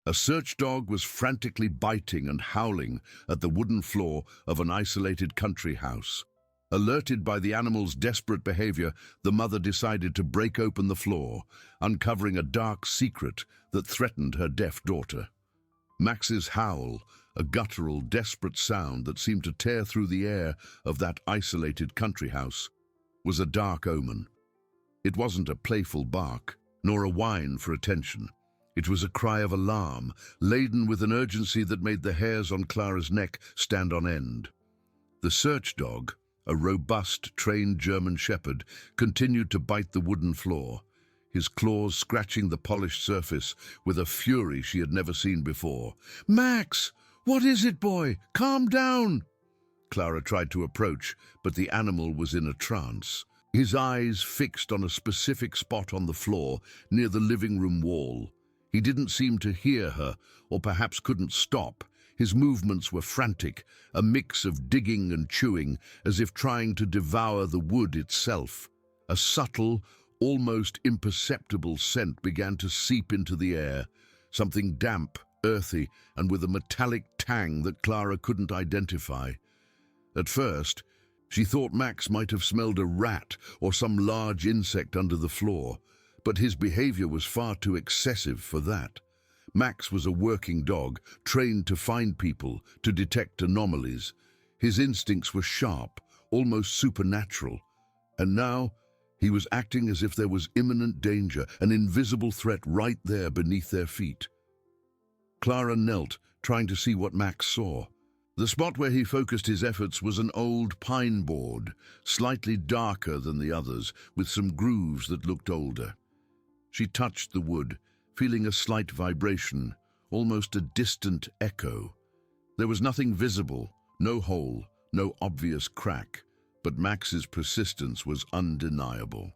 A search dog was frantically biting and howling at the wooden floor of an isolated country house. Alerted by the animal's desperate behavior, the mother decided to break open the floor, uncovering a dark secret that threatened her deaf daughter. Max's howl, a guttural, desperate sound that seemed to tear through the air of that isolated country house, was a dark omen. It wasn't a playful bark, nor a whine for attention. It was a cry of alarm, laden with an urgency that made the hairs on Clara's neck stand on end. The search dog, a robust, trained German shepherd, continued to bite the wooden floor, his claws scratching the polished surface with a fury she had never seen before. "Max! What is it, boy? Calm down!" Clara tried to approach, but the animal was in a trance, his eyes fixed on a specific spot on the floor near the living room wall. He didn't seem to hear her, or perhaps couldn't stop. His movements were frantic, a mix of digging and chewing, as if trying to devour the wood itself. A subtle, almost imperceptible scent began to seep into the air, something damp, earthy, and with a metallic tang that Clara couldn't identify. At first, she thought Max might have smelled a rat or some large insect under the floor, but his behavior was far too excessive for that. Max was a working dog, trained to find people, to detect anomalies. His instincts were sharp, almost supernatural, and now he was acting as if there was imminent danger, an invisible threat right there beneath their feet. Clara knelt, trying to see what Max saw. The spot where he focused his efforts was an old pine board, slightly darker than the others, with some grooves that looked older. She touched the wood, feeling a slight vibration, almost a distant echo. There was nothing visible, no hole, no obvious crack, but Max's persistence was undeniable.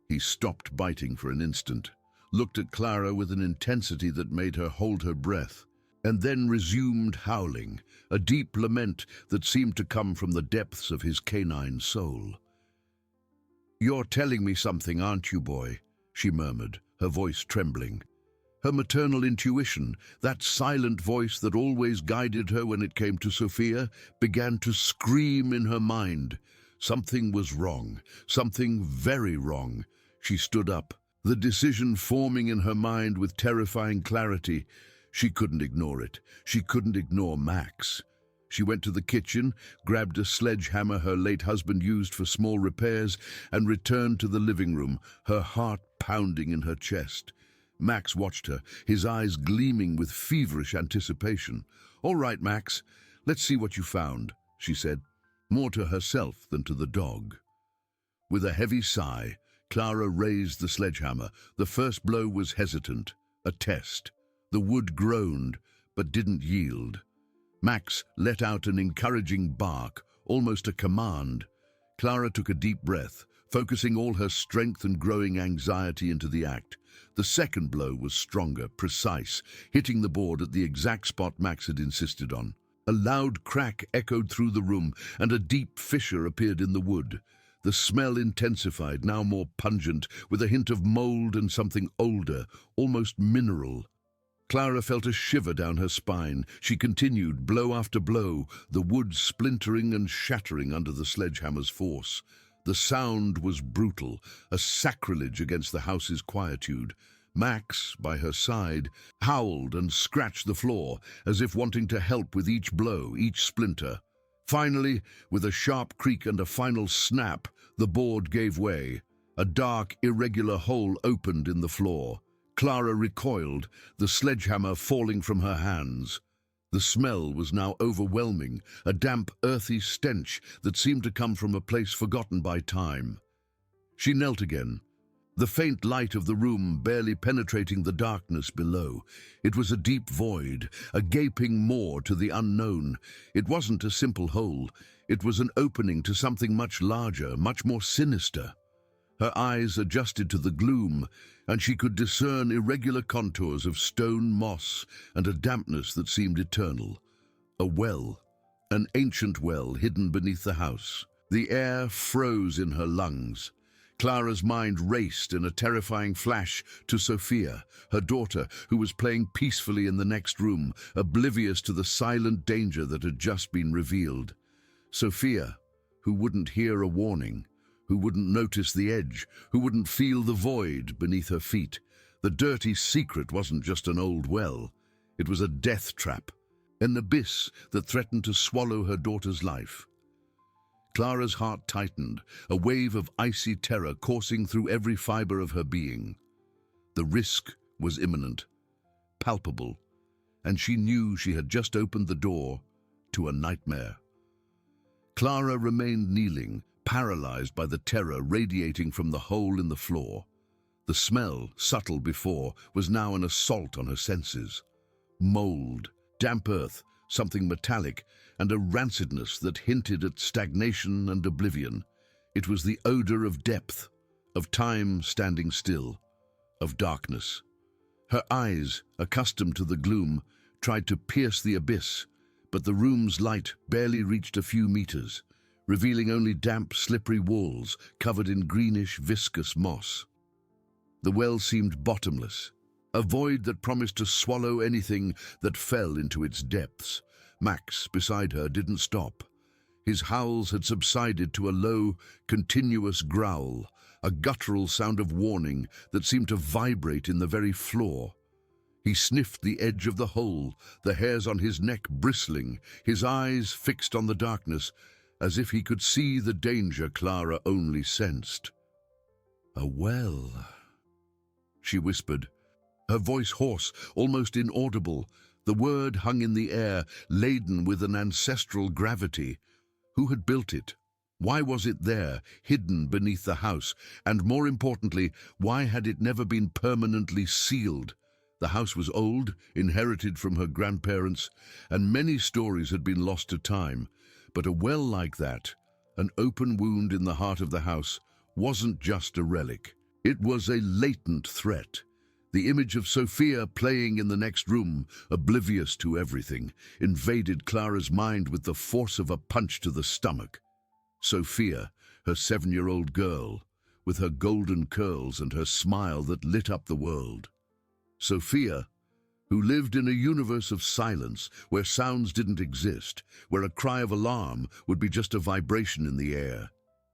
He stopped biting for an instant, looked at Clara with an intensity that made her hold her breath, and then resumed howling, a deep lament that seemed to come from the depths of his canine soul. "You're telling me something, aren't you, boy?" she murmured, her voice trembling. Her maternal intuition, that silent voice that always guided her when it came to Sophia, began to scream in her mind. Something was wrong, something very wrong. She stood up, the decision forming in her mind with terrifying clarity. She couldn't ignore it. She couldn't ignore Max. She went to the kitchen, grabbed a sledgehammer her late husband used for small repairs, and returned to the living room, her heart pounding in her chest. Max watched her, his eyes gleaming with feverish anticipation. "All right, Max, let's see what you found," she said, more to herself than to the dog. With a heavy sigh, Clara raised the sledgehammer. The first blow was hesitant, a test. The wood groaned, but didn't yield. Max let out an encouraging bark, almost a command. Clara took a deep breath, focusing all her strength and growing anxiety into the act. The second blow was stronger, precise, hitting the board at the exact spot Max had insisted on. A loud crack echoed through the room, and a deep fissure appeared in the wood. The smell intensified, now more pungent, with a hint of mold and something older, almost mineral. Clara felt a shiver down her spine. She continued, blow after blow, the wood splintering and shattering under the sledgehammer's force. The sound was brutal, a sacrilege against the house's quietude. Max, by her side, howled and scratched the floor, as if wanting to help with each blow, each splinter. Finally, with a sharp creak and a final snap, the board gave way. A dark, irregular hole opened in the floor. Clara recoiled, the sledgehammer falling from her hands. The smell was now overwhelming, a damp, earthy stench that seemed to come from a place forgotten by time. She knelt again, the faint light of the room barely penetrating the darkness below. It was a deep void, a gaping maw to the unknown. It wasn't a simple hole. It was an opening to something much larger, much more sinister. Her eyes adjusted to the gloom, and she could discern irregular contours of stone moss and a dampness that seemed eternal. A well, an ancient well hidden beneath the house. The air froze in her lungs. Clara's mind raced in a terrifying flash to Sophia, her daughter, who was playing peacefully in the next room, oblivious to the silent danger that had just been revealed. Sophia, who wouldn't hear a warning, who wouldn't notice the edge, who wouldn't feel the void beneath her feet. The dirty secret wasn't just an old well. It was a death trap, an abyss that threatened to swallow her daughter's life. Clara's heart tightened, a wave of icy terror coursing through every fiber of her being. The risk was imminent, palpable, and she knew she had just opened the door to a nightmare. Clara remained kneeling, paralyzed by the terror radiating from the hole in the floor. The smell, subtle before, was now an assault on her senses. Mold, damp earth, something metallic, and a rancidness that hinted at stagnation and oblivion. It was the odor of depth, of time standing still, of darkness. Her eyes, accustomed to the gloom, tried to pierce the abyss, but the room's light barely reached a few meters, revealing only damp, slippery walls covered in greenish, viscous moss. The well seemed bottomless, a void that promised to swallow anything that fell into its depths. Max, beside her, didn't stop. His howls had subsided to a low, continuous growl, a guttural sound of warning that seemed to vibrate in the very floor. He sniffed the edge of the hole, the hairs on his neck bristling, his eyes fixed on the darkness, as if he could see the danger Clara only sensed. "A well," she whispered, her voice hoarse, almost inaudible. The word hung in the air, laden with an ancestral gravity. Who had built it? Why was it there, hidden beneath the house? And more importantly, why had it never been permanently sealed? The house was old, inherited from her grandparents, and many stories had been lost to time. But a well like that, an open wound in the heart of the house, wasn't just a relic. It was a latent threat. The image of Sophia playing in the next room, oblivious to everything, invaded Clara's mind with the force of a punch to the stomach. Sophia, her 7-year-old girl, with her golden curls and her smile that lit up the world. Sophia, who lived in a universe of silence, where sounds didn't exist, where a cry of alarm would be just a vibration in the air,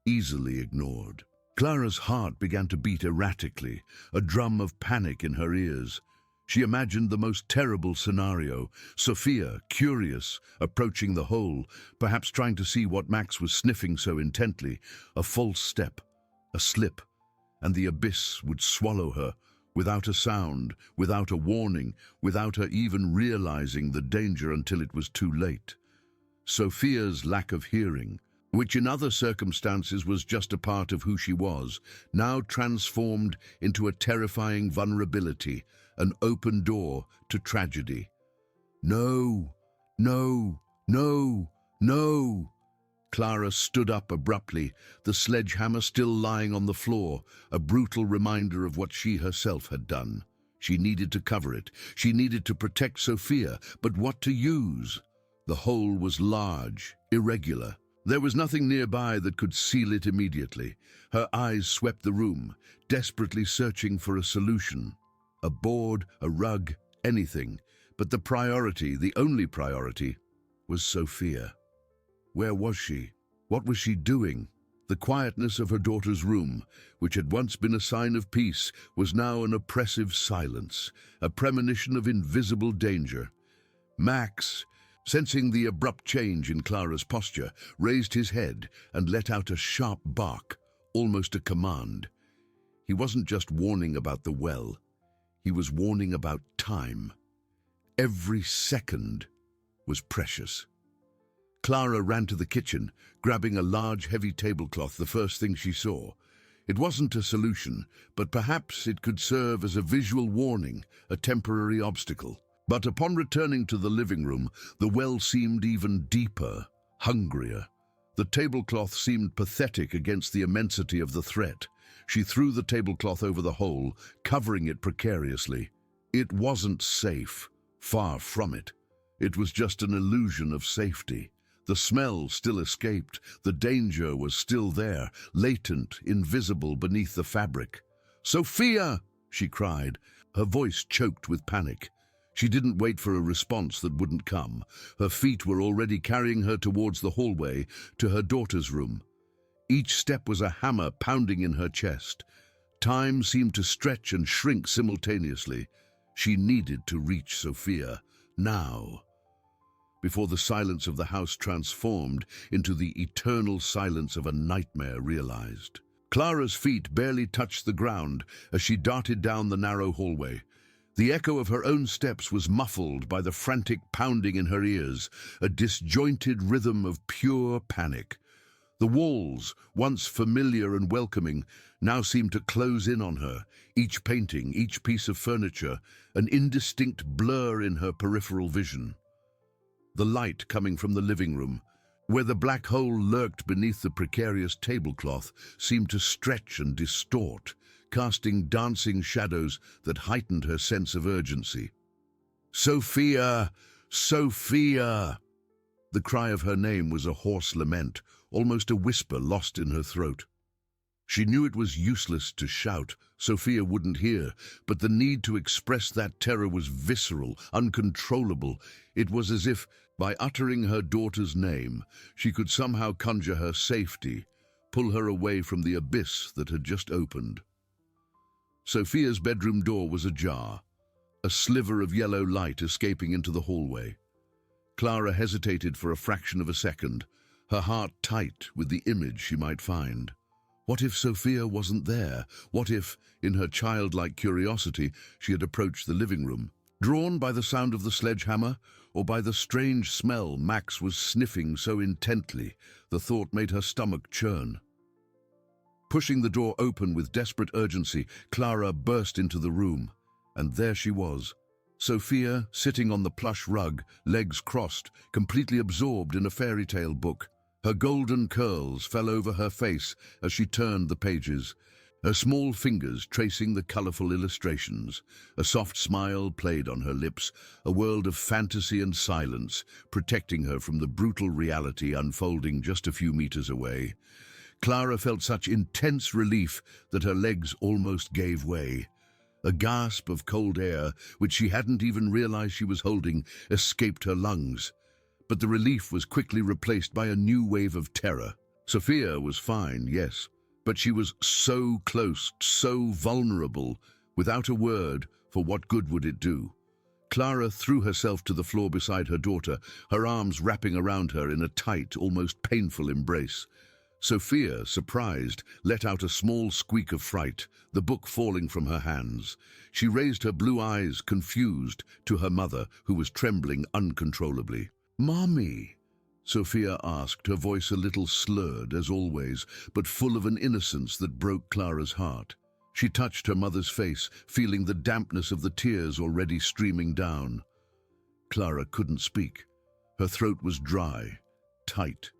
easily ignored. Clara's heart began to beat erratically, a drum of panic in her ears. She imagined the most terrible scenario: Sophia, curious, approaching the hole, perhaps trying to see what Max was sniffing so intently. A false step, a slip, and the abyss would swallow her, without a sound, without a warning, without her even realizing the danger until it was too late. Sophia's lack of hearing, which in other circumstances was just a part of who she was, now transformed into a terrifying vulnerability, an open door to tragedy. "No, no, no, no!" Clara stood up abruptly, the sledgehammer still lying on the floor, a brutal reminder of what she herself had done. She needed to cover it. She needed to protect Sophia, but what to use? The hole was large, irregular. There was nothing nearby that could seal it immediately. Her eyes swept the room, desperately searching for a solution. A board, a rug, anything. But the priority, the only priority, was Sophia. Where was she? What was she doing? The quietness of her daughter's room, which had once been a sign of peace, was now an oppressive silence, a premonition of invisible danger. Max, sensing the abrupt change in Clara's posture, raised his head and let out a sharp bark, almost a command. He wasn't just warning about the well. He was warning about time. Every second was precious. Clara ran to the kitchen, grabbing a large, heavy tablecloth, the first thing she saw. It wasn't a solution, but perhaps it could serve as a visual warning, a temporary obstacle. But upon returning to the living room, the well seemed even deeper, hungrier. The tablecloth seemed pathetic against the immensity of the threat. She threw the tablecloth over the hole, covering it precariously. It wasn't safe, far from it. It was just an illusion of safety. The smell still escaped. The danger was still there, latent, invisible beneath the fabric. "Sophia!" she cried, her voice choked with panic. She didn't wait for a response that wouldn't come. Her feet were already carrying her towards the hallway, to her daughter's room. Each step was a hammer pounding in her chest. Time seemed to stretch and shrink simultaneously. She needed to reach Sophia, now, before the silence of the house transformed into the eternal silence of a nightmare realized. Clara's feet barely touched the ground as she darted down the narrow hallway. The echo of her own steps was muffled by the frantic pounding in her ears, a disjointed rhythm of pure panic. The walls, once familiar and welcoming, now seemed to close in on her, each painting, each piece of furniture, an indistinct blur in her peripheral vision. The light coming from the living room, where the black hole lurked beneath the precarious tablecloth, seemed to stretch and distort, casting dancing shadows that heightened her sense of urgency. "Sophia! Sophia!" The cry of her name was a hoarse lament, almost a whisper lost in her throat. She knew it was useless to shout. Sophia wouldn't hear, but the need to express that terror was visceral, uncontrollable. It was as if, by uttering her daughter's name, she could somehow conjure her safety, pull her away from the abyss that had just opened. Sophia's bedroom door was ajar, a sliver of yellow light escaping into the hallway. Clara hesitated for a fraction of a second, her heart tight with the image she might find. What if Sophia wasn't there? What if, in her childlike curiosity, she had approached the living room, drawn by the sound of the sledgehammer, or by the strange smell Max was sniffing so intently, the thought made her stomach churn. Pushing the door open with desperate urgency, Clara burst into the room, and there she was, Sophia sitting on the plush rug, legs crossed, completely absorbed in a fairy tale book. Her golden curls fell over her face as she turned the pages, her small fingers tracing the colorful illustrations. A soft smile played on her lips, a world of fantasy and silence, protecting her from the brutal reality unfolding just a few meters away. Clara felt such intense relief that her legs almost gave way. A gasp of cold air, which she hadn't even realized she was holding, escaped her lungs. But the relief was quickly replaced by a new wave of terror. Sophia was fine, yes, but she was so close, so vulnerable. Without a word, for what good would it do? Clara threw herself to the floor beside her daughter, her arms wrapping around her in a tight, almost painful embrace. Sophia, surprised, let out a small squeak of fright, the book falling from her hands. She raised her blue eyes, confused, to her mother, who was trembling uncontrollably. "Mommy?" Sophia asked, her voice a little slurred, as always, but full of an innocence that broke Clara's heart. She touched her mother's face, feeling the dampness of the tears already streaming down. Clara couldn't speak. Her throat was dry, tight.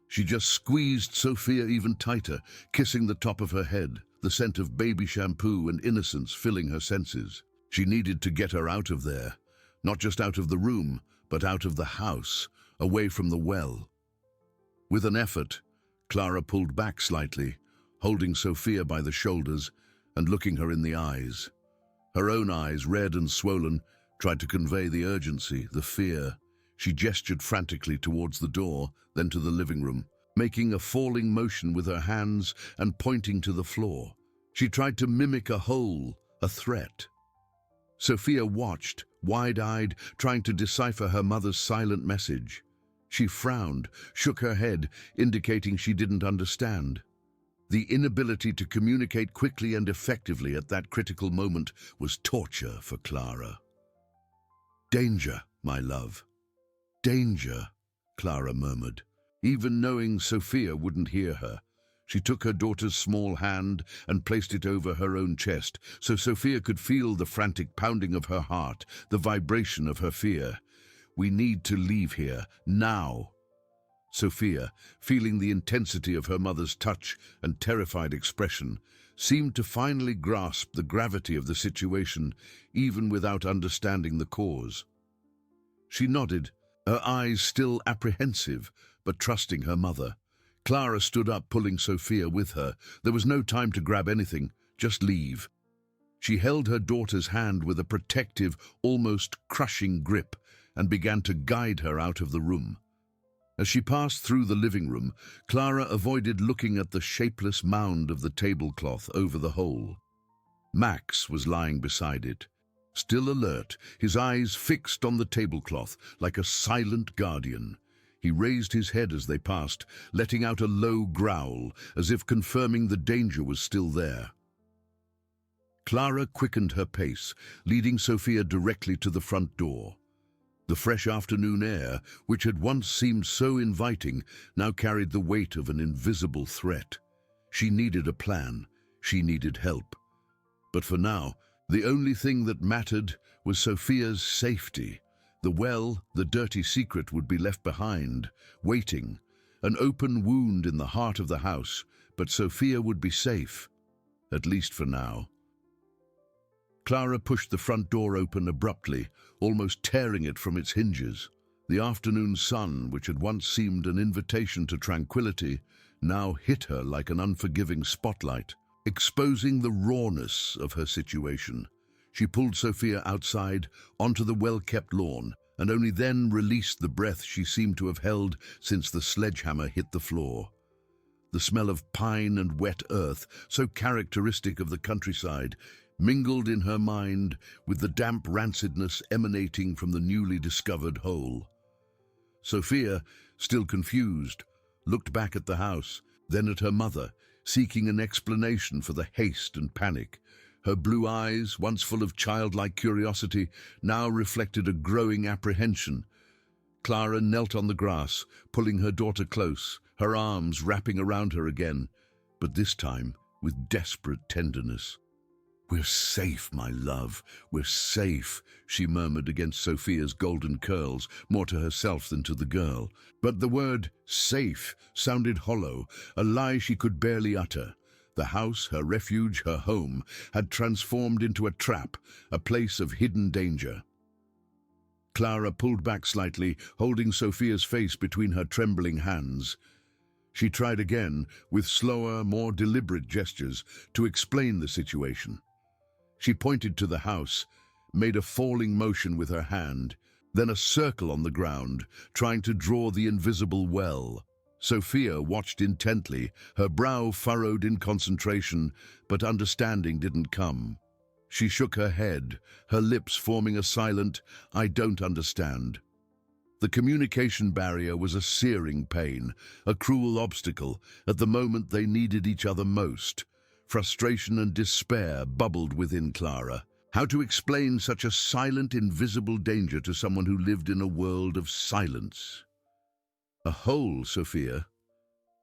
She just squeezed Sophia even tighter, kissing the top of her head, the scent of baby shampoo and innocence filling her senses. She needed to get her out of there, not just out of the room, but out of the house, away from the well. With an effort, Clara pulled back slightly, holding Sophia by the shoulders and looking her in the eyes. Her own eyes, red and swollen, tried to convey the urgency, the fear. She gestured frantically towards the door, then to the living room, making a falling motion with her hands and pointing to the floor. She tried to mimic a hole, a threat. Sophia watched, wide-eyed, trying to decipher her mother's silent message. She frowned, shook her head, indicating she didn't understand. The inability to communicate quickly and effectively at that critical moment was torture for Clara. "Danger, my love. Danger," Clara murmured, even knowing Sophia wouldn't hear her. She took her daughter's small hand and placed it over her own chest, so Sophia could feel the frantic pounding of her heart, the vibration of her fear. "We need to leave here, now." Sophia, feeling the intensity of her mother's touch and terrified expression, seemed to finally grasp the gravity of the situation, even without understanding the cause. She nodded, her eyes still apprehensive, but trusting her mother. Clara stood up, pulling Sophia with her. There was no time to grab anything, just leave. She held her daughter's hand with a protective, almost crushing grip and began to guide her out of the room. As she passed through the living room, Clara avoided looking at the shapeless mound of the tablecloth over the hole. Max was lying beside it, still alert, his eyes fixed on the tablecloth like a silent guardian. He raised his head as they passed, letting out a low growl, as if confirming the danger was still there. Clara quickened her pace, leading Sophia directly to the front door. The fresh afternoon air, which had once seemed so inviting, now carried the weight of an invisible threat. She needed a plan. She needed help. But for now, the only thing that mattered was Sophia's safety. The well, the dirty secret, would be left behind, waiting. An open wound in the heart of the house, but Sophia would be safe, at least for now. Clara pushed the front door open abruptly, almost tearing it from its hinges. The afternoon sun, which had once seemed an invitation to tranquility, now hit her like an unforgiving spotlight, exposing the rawness of her situation. She pulled Sophia outside, onto the well-kept lawn, and only then released the breath she seemed to have held since the sledgehammer hit the floor. The smell of pine and wet earth, so characteristic of the countryside, mingled in her mind with the damp rancidness emanating from the newly discovered hole. Sophia, still confused, looked back at the house, then at her mother, seeking an explanation for the haste and panic. Her blue eyes, once full of childlike curiosity, now reflected a growing apprehension. Clara knelt on the grass, pulling her daughter close, her arms wrapping around her again, but this time with desperate tenderness. "We're safe, my love, we're safe," she murmured against Sophia's golden curls, more to herself than to the girl. But the word safe sounded hollow, a lie she could barely utter. The house, her refuge, her home, had transformed into a trap, a place of hidden danger. Clara pulled back slightly, holding Sophia's face between her trembling hands. She tried again, with slower, more deliberate gestures, to explain the situation. She pointed to the house, made a falling motion with her hand, then a circle on the ground, trying to draw the invisible well. Sophia watched intently, her brow furrowed in concentration, but understanding didn't come. She shook her head, her lips forming a silent, "I don't understand." The communication barrier was a searing pain, a cruel obstacle, at the moment they needed each other most. Frustration and despair bubbled within Clara. How to explain such a silent, invisible danger to someone who lived in a world of silence? "A hole, Sophia.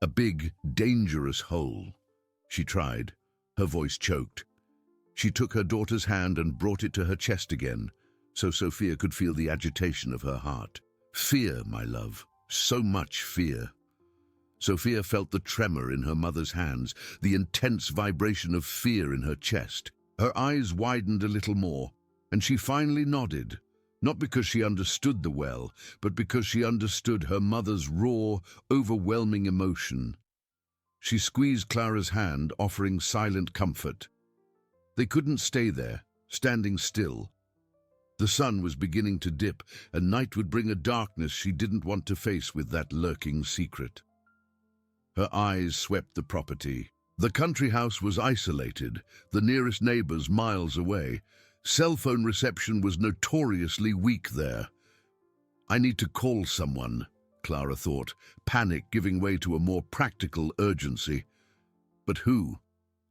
A big, dangerous hole." She tried. Her voice choked. She took her daughter's hand and brought it to her chest again, so Sophia could feel the agitation of her heart. "Fear, my love. So much fear." Sophia felt the tremor in her mother's hands, the intense vibration of fear in her chest. Her eyes widened a little more, and she finally nodded, not because she understood the well, but because she understood her mother's raw, overwhelming emotion. She squeezed Clara's hand, offering silent comfort. They couldn't stay there, standing still. The sun was beginning to dip, and night would bring a darkness she didn't want to face with that lurking secret. Her eyes swept the property. The country house was isolated, the nearest neighbors miles away. Cell phone reception was notoriously weak there. "I need to call someone," Clara thought, panic giving way to a more practical urgency. But who?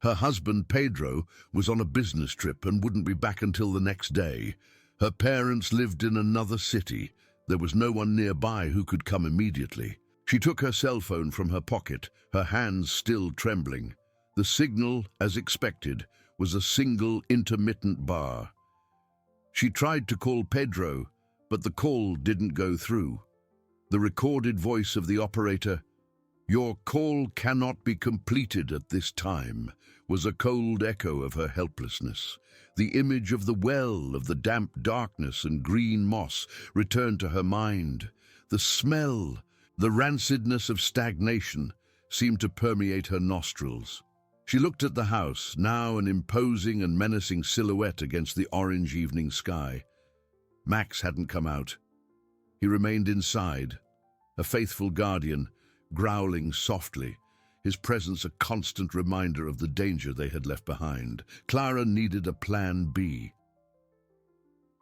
Her husband, Pedro, was on a business trip and wouldn't be back until the next day. Her parents lived in another city. There was no one nearby who could come immediately. She took her cell phone from her pocket, her hands still trembling. The signal, as expected, was a single intermittent bar. She tried to call Pedro, but the call didn't go through. The recorded voice of the operator, "Your call cannot be completed at this time," was a cold echo of her helplessness. The image of the well, of the damp darkness and green moss, returned to her mind. The smell, The rancidness of stagnation seemed to permeate her nostrils. She looked at the house, now an imposing and menacing silhouette against the orange evening sky. Max hadn't come out. He remained inside, a faithful guardian, growling softly, his presence a constant reminder of the danger they had left behind. Clara needed a plan B.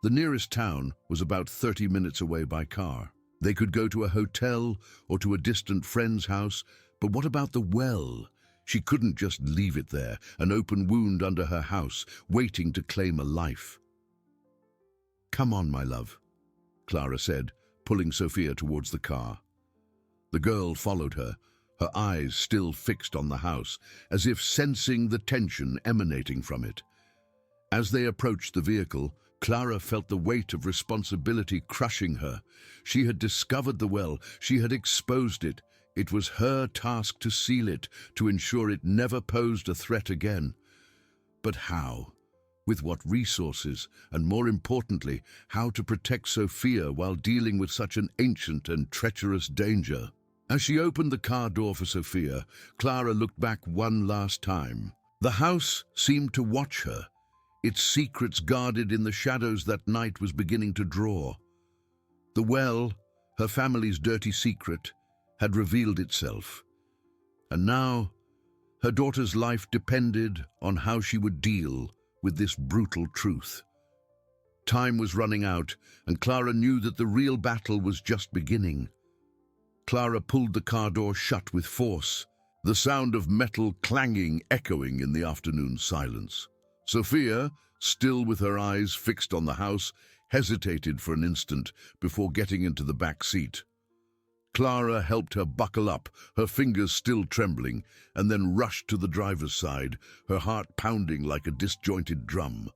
The nearest town was about 30 minutes away by car. They could go to a hotel or to a distant friend's house, but what about the well? She couldn't just leave it there, an open wound under her house, waiting to claim a life. "Come on, my love," Clara said, pulling Sophia towards the car. The girl followed her, her eyes still fixed on the house, as if sensing the tension emanating from it. As they approached the vehicle, Clara felt the weight of responsibility crushing her. She had discovered the well, she had exposed it. It was her task to seal it, to ensure it never posed a threat again. But how? With what resources? And more importantly, how to protect Sophia while dealing with such an ancient and treacherous danger? As she opened the car door for Sophia, Clara looked back one last time. The house seemed to watch her. Its secrets guarded in the shadows that night was beginning to draw. The well, her family's dirty secret, had revealed itself. And now, her daughter's life depended on how she would deal with this brutal truth. Time was running out, and Clara knew that the real battle was just beginning. Clara pulled the car door shut with force, the sound of metal clanging echoing in the afternoon silence. Sophia, still with her eyes fixed on the house, hesitated for an instant before getting into the back seat. Clara helped her buckle up, her fingers still trembling, and then rushed to the driver's side, her heart pounding like a disjointed drum.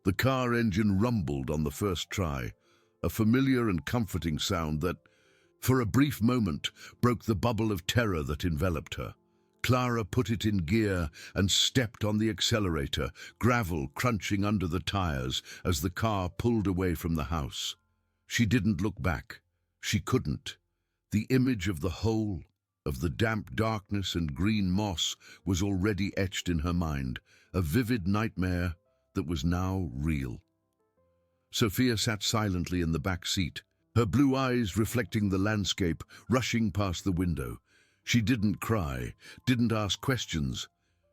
The car engine rumbled on the first try, a familiar and comforting sound that, for a brief moment, broke the bubble of terror that enveloped her. Clara put it in gear and stepped on the accelerator, gravel crunching under the tires as the car pulled away from the house. She didn't look back. She couldn't. The image of the hole, of the damp darkness and green moss, was already etched in her mind, a vivid nightmare that was now real. Sophia sat silently in the back seat, her blue eyes reflecting the landscape, rushing past the window. She didn't cry, didn't ask questions.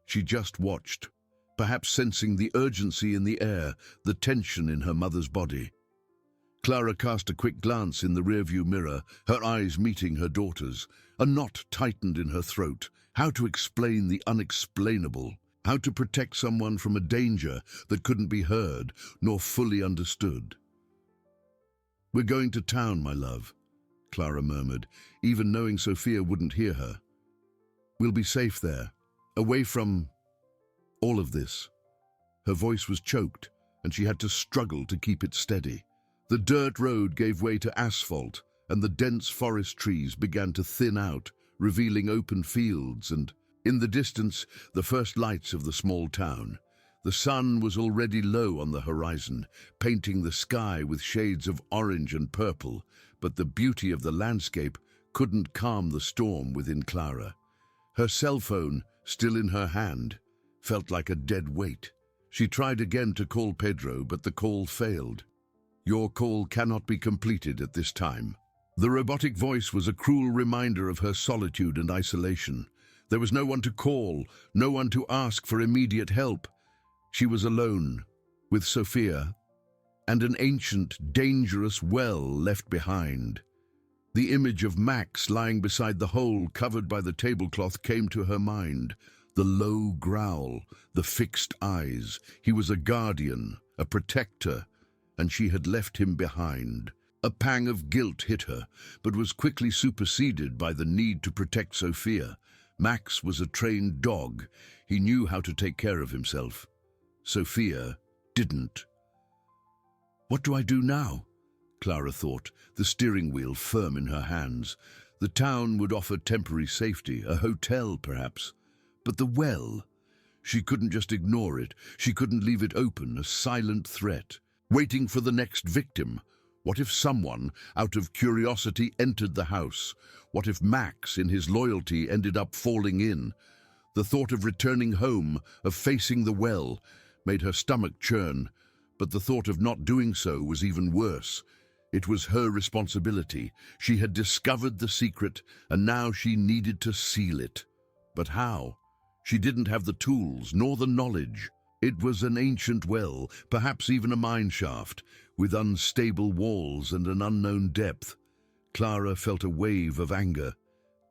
She just watched, perhaps sensing the urgency in the air, the tension in her mother's body. Clara cast a quick glance in the rearview mirror, her eyes meeting her daughter's. A knot tightened in her throat. How to explain the unexplainable? How to protect someone from a danger that couldn't be heard nor fully understood? "We're going to town, my love," Clara murmured, even knowing Sophia wouldn't hear her. "We'll be safe there, away from all of this." Her voice was choked, and she had to struggle to keep it steady. The dirt road gave way to asphalt, and the dense forest trees began to thin out, revealing open fields and, in the distance, the first lights of the small town. The sun was already low on the horizon, painting the sky with shades of orange and purple, but the beauty of the landscape couldn't calm the storm within Clara. Her cell phone, still in her hand, felt like a dead weight. She tried again to call Pedro, but the call failed. "Your call cannot be completed at this time." The robotic voice was a cruel reminder of her solitude and isolation. There was no one to call, no one to ask for immediate help. She was alone, with Sophia, and an ancient, dangerous well left behind. The image of Max lying beside the hole covered by the tablecloth came to her mind. The low growl, the fixed eyes. He was a guardian, a protector, and she had left him behind. A pang of guilt hit her, but was quickly superseded by the need to protect Sophia. Max was a trained dog. He knew how to take care of himself. Sophia didn't. "What do I do now?" Clara thought, the steering wheel firm in her hands. The town would offer temporary safety, a hotel perhaps. But the well, she couldn't just ignore it. She couldn't leave it open, a silent threat, waiting for the next victim. What if someone, out of curiosity, entered the house? What if Max, in his loyalty, ended up falling in? The thought of returning home, of facing the well, made her stomach churn, but the thought of not doing so was even worse. It was her responsibility. She had discovered the secret, and now she needed to seal it. But how? She didn't have the tools, nor the knowledge. It was an ancient well, perhaps even a mine shaft, with unstable walls and an unknown depth. Clara felt a wave of anger.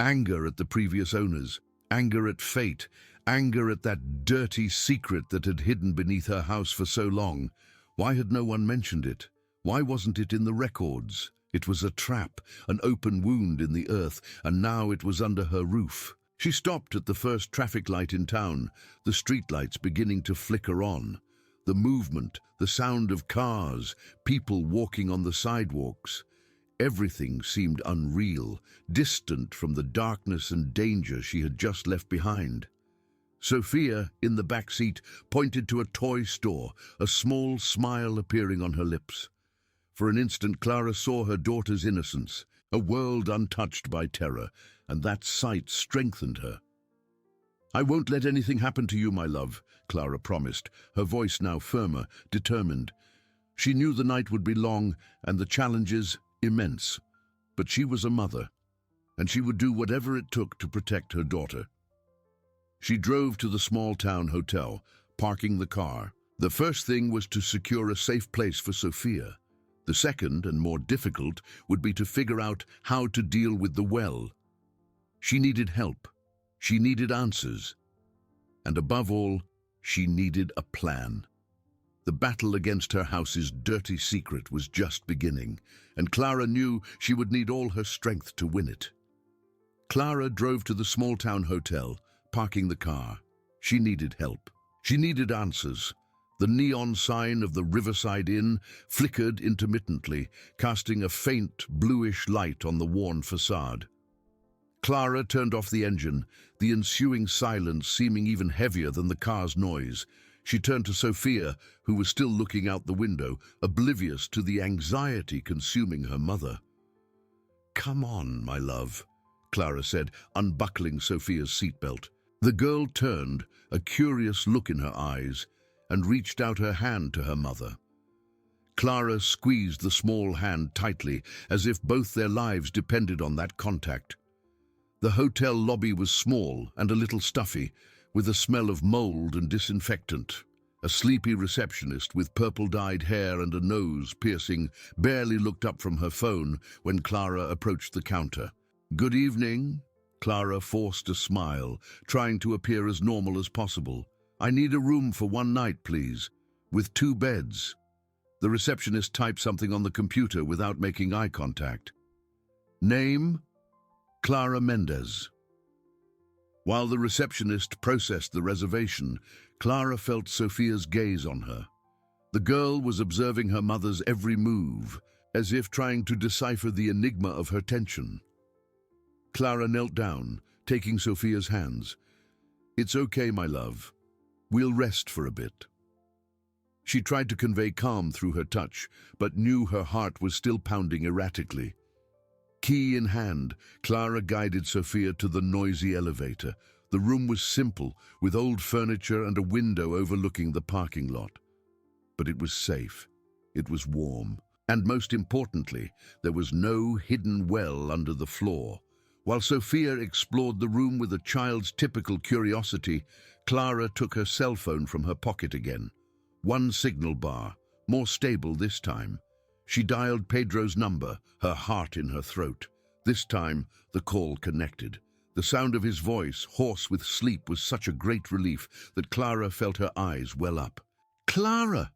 Anger at the previous owners, anger at fate, anger at that dirty secret that had hidden beneath her house for so long. Why had no one mentioned it? Why wasn't it in the records? It was a trap, an open wound in the earth, and now it was under her roof. She stopped at the first traffic light in town, the streetlights beginning to flicker on. The movement, the sound of cars, people walking on the sidewalks. Everything seemed unreal, distant from the darkness and danger she had just left behind. Sophia, in the back seat, pointed to a toy store, a small smile appearing on her lips. For an instant, Clara saw her daughter's innocence, a world untouched by terror, and that sight strengthened her. "I won't let anything happen to you, my love," Clara promised, her voice now firmer, determined. She knew the night would be long and the challenges immense, but she was a mother, and she would do whatever it took to protect her daughter. She drove to the small-town hotel, parking the car. The first thing was to secure a safe place for Sophia. The second, and more difficult, would be to figure out how to deal with the well. She needed help. She needed answers. And above all, she needed a plan. The battle against her house's dirty secret was just beginning, and Clara knew she would need all her strength to win it. Clara drove to the small-town hotel, parking the car. She needed help. She needed answers. The neon sign of the Riverside Inn flickered intermittently, casting a faint, bluish light on the worn facade. Clara turned off the engine, the ensuing silence seeming even heavier than the car's noise. She turned to Sophia, who was still looking out the window, oblivious to the anxiety consuming her mother. "Come on, my love," Clara said, unbuckling Sophia's seatbelt. The girl turned, a curious look in her eyes, and reached out her hand to her mother. Clara squeezed the small hand tightly, as if both their lives depended on that contact. The hotel lobby was small and a little stuffy, with a smell of mold and disinfectant. A sleepy receptionist with purple-dyed hair and a nose piercing barely looked up from her phone when Clara approached the counter. "Good evening." Clara forced a smile, trying to appear as normal as possible. "I need a room for one night, please, with 2 beds. The receptionist typed something on the computer without making eye contact. "Name? Clara Mendez." While the receptionist processed the reservation, Clara felt Sophia's gaze on her. The girl was observing her mother's every move, as if trying to decipher the enigma of her tension. Clara knelt down, taking Sophia's hands. "It's okay, my love. We'll rest for a bit." She tried to convey calm through her touch, but knew her heart was still pounding erratically. Key in hand, Clara guided Sophia to the noisy elevator. The room was simple, with old furniture and a window overlooking the parking lot. But it was safe. It was warm. And most importantly, there was no hidden well under the floor. While Sophia explored the room with a child's typical curiosity, Clara took her cell phone from her pocket again. One signal bar, more stable this time. She dialed Pedro's number, her heart in her throat. This time, the call connected. The sound of his voice, hoarse with sleep, was such a great relief that Clara felt her eyes well up. "Clara!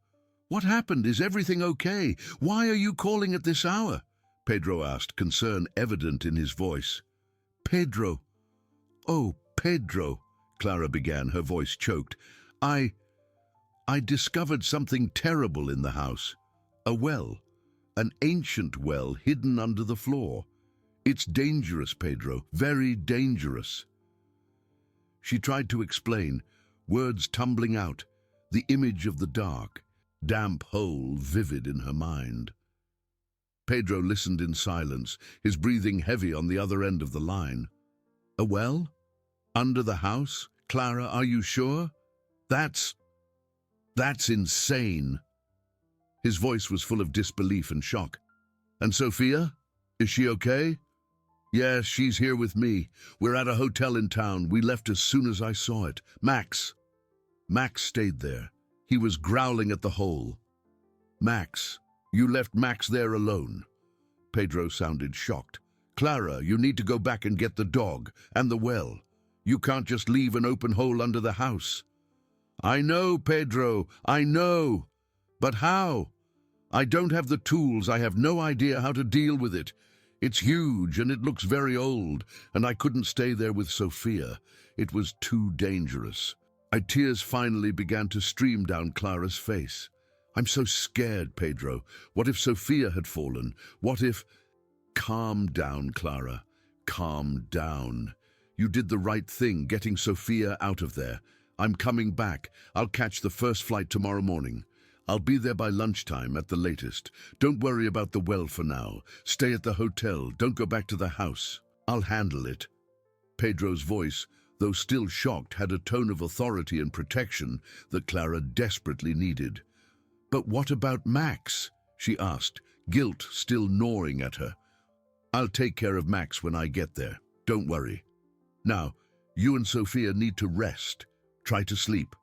What happened? Is everything okay? Why are you calling at this hour?" Pedro asked, concern evident in his voice. "Pedro. Oh, Pedro," Clara began, her voice choked. I discovered something terrible in the house. A well. An ancient well hidden under the floor. It's dangerous, Pedro. Very dangerous." She tried to explain, words tumbling out, the image of the dark, damp hole vivid in her mind. Pedro listened in silence, his breathing heavy on the other end of the line. A well? Under the house? Clara, are you sure? That's insane. His voice was full of disbelief and shock. And Sophia? Is she okay? Yes, she's here with me. We're at a hotel in town. We left as soon as I saw it. Max stayed there. He was growling at the hole. Max, you left Max there alone. Pedro sounded shocked. Clara, you need to go back and get the dog and the well. You can't just leave an open hole under the house. I know, Pedro, I know. But how? I don't have the tools. I have no idea how to deal with it. It's huge and it looks very old, and I couldn't stay there with Sophia. It was too dangerous. Tears finally began to stream down Clara's face. I'm so scared, Pedro. What if Sophia had fallen? What if... Calm down, Clara. Calm down. You did the right thing, getting Sophia out of there. I'm coming back. I'll catch the first flight tomorrow morning. I'll be there by lunchtime at the latest. Don't worry about the well for now. Stay at the hotel. Don't go back to the house. I'll handle it. Pedro's voice, though still shocked, had a tone of authority and protection that Clara desperately needed. But what about Max? She asked, guilt still gnawing at her. I'll take care of Max when I get there. Don't worry. Now, you and Sophia need to rest. Try to sleep.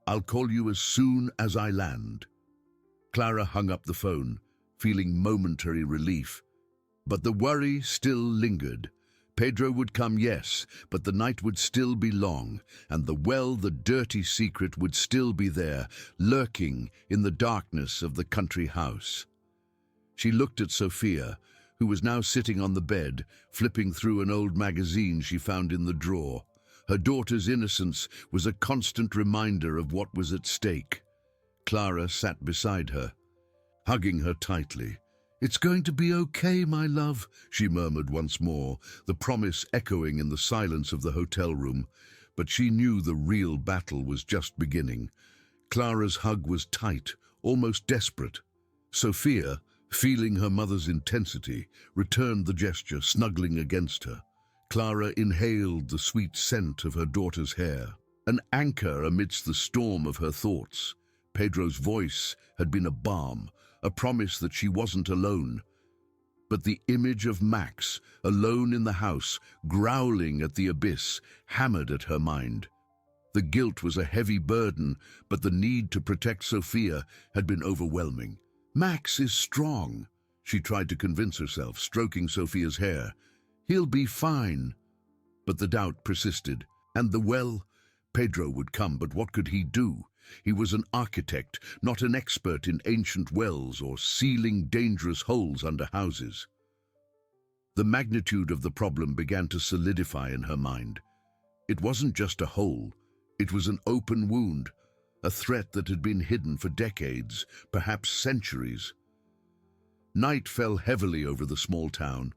I'll call you as soon as I land. Clara hung up the phone, feeling momentary relief. But the worry still lingered. Pedro would come, yes, but the night would still be long, and the dirty secret would still be there, lurking in the darkness of the country house. She looked at Sophia, who was now sitting on the bed, flipping through an old magazine she found in the drawer. Her daughter's innocence was a constant reminder of what was at stake. Clara sat beside her, hugging her tightly. It's going to be okay, my love, she murmured once more, the promise echoing in the silence of the hotel room. But she knew the real battle was just beginning. Clara's hug was tight, almost desperate. Sophia, feeling her mother's intensity, returned the gesture, snuggling against her. Clara inhaled the sweet scent of her daughter's hair, an anchor amidst the storm of her thoughts. Pedro's voice had been a balm, a promise that she wasn't alone. But the image of Max, alone in the house, growling at the abyss, hammered at her mind. The guilt was a heavy burden, but the need to protect Sophia had been overwhelming. Max is strong, she tried to convince herself, stroking Sophia's hair. He'll be fine. But the doubt persisted. And the well? Pedro would come, but what could he do? He was an architect, not an expert in ancient wells or sealing dangerous holes under houses. The magnitude of the problem began to solidify in her mind. It wasn't just a hole. It was an open wound, a threat that had been hidden for decades, perhaps centuries. Night fell heavily over the small town.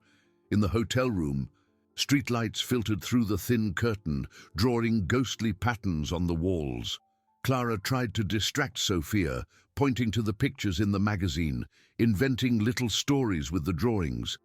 In the hotel room, streetlights filtered through the thin curtain, drawing ghostly patterns on the walls. Clara tried to distract Sophia, pointing to the pictures in the magazine, inventing little stories with the drawings.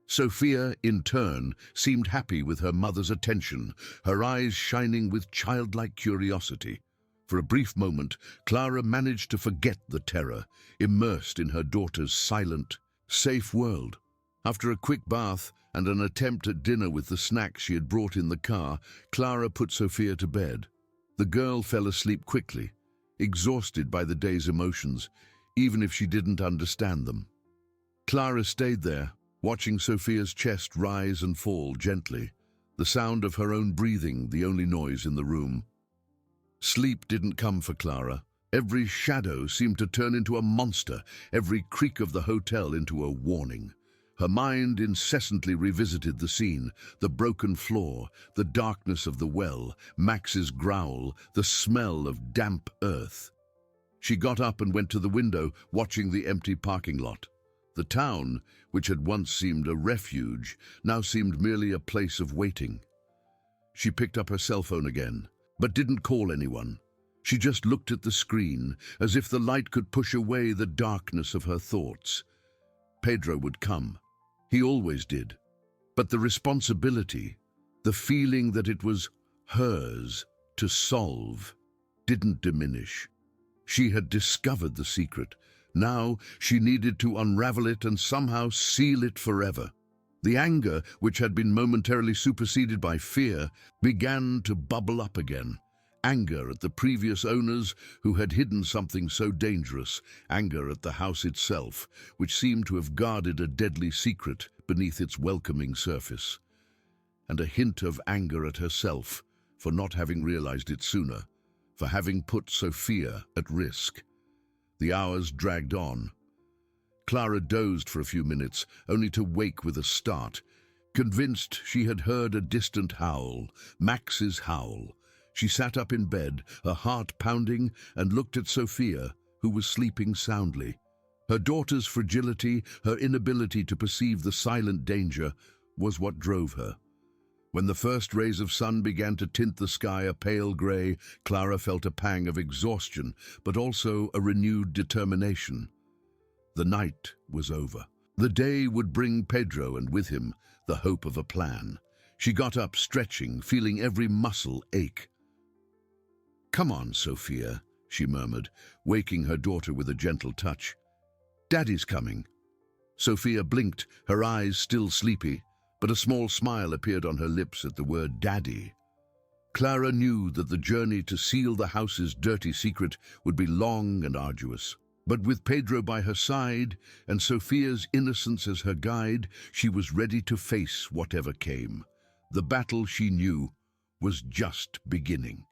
Sophia, in turn, seemed happy with her mother's attention, her eyes shining with childlike curiosity. For a brief moment, Clara managed to forget the terror, immersed in her daughter's silent, safe world. After a quick bath and an attempt at dinner with the snacks she had brought in the car, Clara put Sophia to bed. The girl fell asleep quickly, exhausted by the day's emotions, even if she didn't understand them. Clara stayed there, watching Sophia's chest rise and fall gently, the sound of her own breathing the only noise in the room. Sleep didn't come for Clara. Every shadow seemed to turn into a monster, every creak of the hotel into a warning. Her mind incessantly revisited the scene, the broken floor, the darkness of the well, Max's growl, the smell of damp earth. She got up and went to the window, watching the empty parking lot. The town, which had once seemed a refuge, now seemed merely a place of waiting. She picked up her cell phone again, but didn't call anyone. She just looked at the screen, as if the light could push away the darkness of her thoughts. Pedro would come. He always did. But the responsibility, the feeling that it was hers to solve, didn't diminish. She had discovered the secret. Now she needed to unravel it and somehow seal it forever. The anger, which had been momentarily superseded by fear, began to bubble up again. Anger at the previous owners who had hidden something so dangerous, anger at the house itself, which seemed to have guarded a deadly secret beneath its welcoming surface, and a hint of anger at herself for not having realized it sooner, for having put Sophia at risk. The hours dragged on. Clara dozed for a few minutes, only to wake with a start. Convinced she had heard a distant howl, Max's howl, she sat up in bed, her heart pounding, and looked at Sophia, who was sleeping soundly. Her daughter's fragility, her inability to perceive the silent danger, was what drove her. When the first rays of sun began to tint the sky a pale grey, Clara felt a pang of exhaustion, but also a renewed determination. The night was over. The day would bring Pedro, and with him, the hope of a plan. She got up, stretching, feeling every muscle ache. "Come on, Sophia," she murmured, waking her daughter with a gentle touch. "Daddy's coming." Sophia blinked, her eyes still sleepy, but a small smile appeared on her lips at the word Daddy. Clara knew that the journey to seal the house's dirty secret would be long and arduous. But with Pedro by her side and Sophia's innocence as her guide, she was ready to face whatever came. The battle, she knew, was just beginning.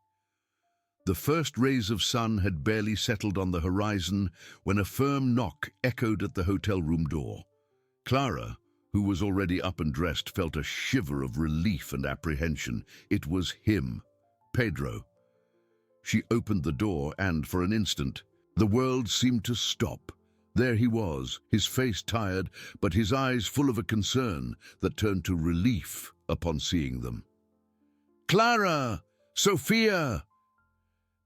The first rays of sun had barely settled on the horizon when a firm knock echoed at the hotel room door. Clara, who was already up and dressed, felt a shiver of relief and apprehension. It was him, Pedro. She opened the door and, for an instant, the world seemed to stop. There he was, his face tired, but his eyes full of a concern that turned to relief upon seeing them. "Clara! Sophia!"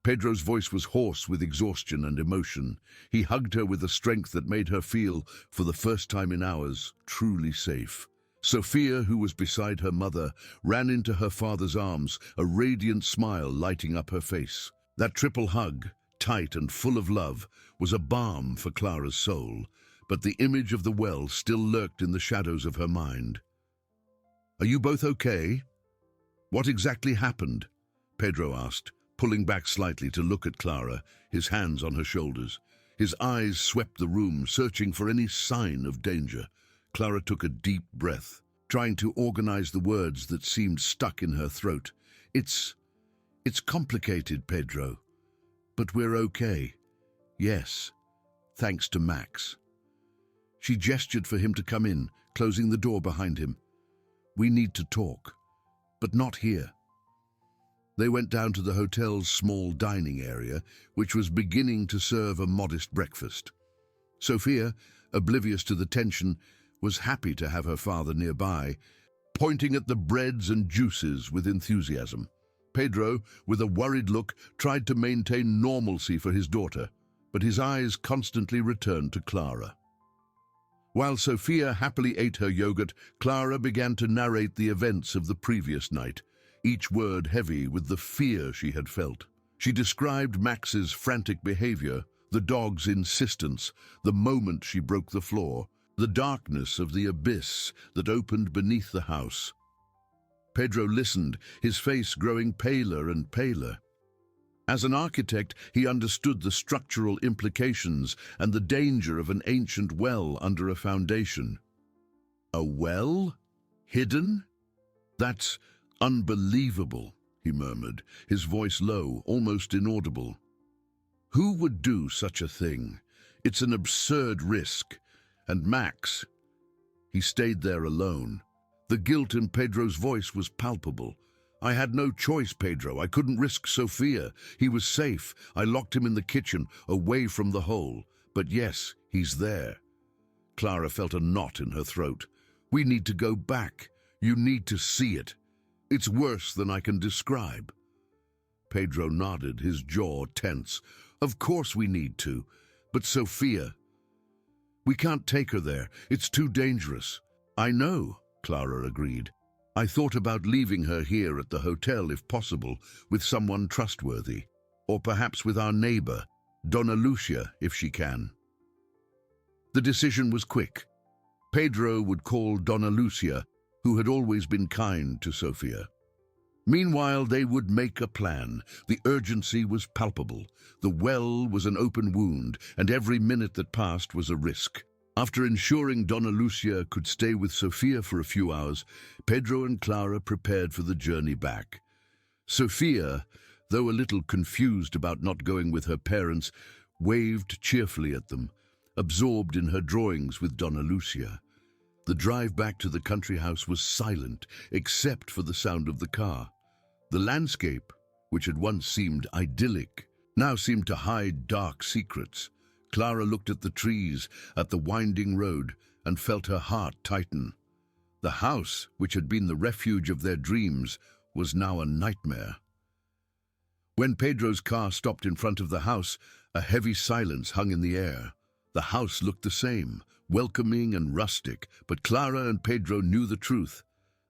Pedro's voice was hoarse with exhaustion and emotion. He hugged her with a strength that made her feel, for the first time in hours, truly safe. Sophia, who was beside her mother, ran into her father's arms, a radiant smile lighting up her face. That triple hug, tight and full of love, was a balm for Clara's soul, but the image of the well still lurked in the shadows of her mind. "Are you both okay? What exactly happened?" Pedro asked, pulling back slightly to look at Clara, his hands on her shoulders. His eyes swept the room, searching for any sign of danger. Clara took a deep breath, trying to organize the words that seemed stuck in her throat. It's complicated, Pedro. But we're okay. Yes, thanks to Max." She gestured for him to come in, closing the door behind him. "We need to talk, but not here." They went down to the hotel's small dining area, which was beginning to serve a modest breakfast. Sophia, oblivious to the tension, was happy to have her father nearby, pointing at the breads and juices with enthusiasm. Pedro, with a worried look, tried to maintain normalcy for his daughter, but his eyes constantly returned to Clara. While Sophia happily ate her yogurt, Clara began to narrate the events of the previous night, each word heavy with the fear she had felt. She described Max's frantic behavior, the dog's insistence, the moment she broke the floor, the darkness of the abyss that opened beneath the house. Pedro listened, his face growing paler and paler. As an architect, he understood the structural implications and the danger of an ancient well under a foundation. "A well? Hidden? That's unbelievable," he murmured, his voice low, almost inaudible. "Who would do such a thing? It's an absurd risk. And Max, he stayed there alone." The guilt in Pedro's voice was palpable. "I had no choice, Pedro. I couldn't risk Sophia. He was safe. I locked him in the kitchen, away from the hole. But yes, he's there." Clara felt a knot in her throat. "We need to go back. You need to see it. It's worse than I can describe." Pedro nodded, his jaw tense. "Of course we need to. But Sophia, We can't take her there. It's too dangerous. I know, Clara agreed. I thought about leaving her here at the hotel if possible, with someone trustworthy. Or perhaps with our neighbor, Donna Lucia, if she can. The decision was quick. Pedro would call Donna Lucia, who had always been kind to Sofia. Meanwhile, they would make a plan. The urgency was palpable. The well was an open wound, and every minute that passed was a risk. After ensuring Donna Lucia could stay with Sofia for a few hours, Pedro and Clara prepared for the journey back. Sofia, though a little confused about not going with her parents, waved cheerfully at them, absorbed in her drawings with Donna Lucia. The drive back to the country house was silent, except for the sound of the car. The landscape, which had once seemed idyllic, now seemed to hide dark secrets. Clara looked at the trees, at the winding road, and felt her heart tighten. The house, which had been the refuge of their dreams, was now a nightmare. When Pedro's car stopped in front of the house, a heavy silence hung in the air. The house looked the same, welcoming and rustic, but Clara and Pedro knew the truth.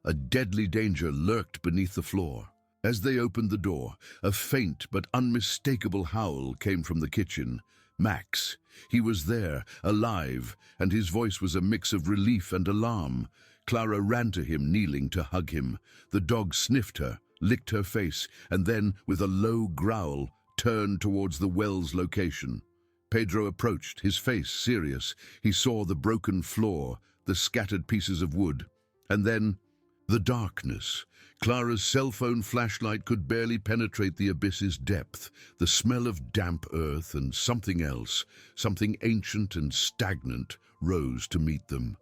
A deadly danger lurked beneath the floor. As they opened the door, a faint but unmistakable howl came from the kitchen. Max. He was there, alive, and his voice was a mix of relief and alarm. Clara ran to him, kneeling to hug him. The dog sniffed her, licked her face, and then, with a low growl, turned towards the well's location. Pedro approached, his face serious. He saw the broken floor, the scattered pieces of wood, and then the darkness. Clara's cell phone flashlight could barely penetrate the abyss's depth. The smell of damp earth and something else, something ancient and stagnant, rose to meet them.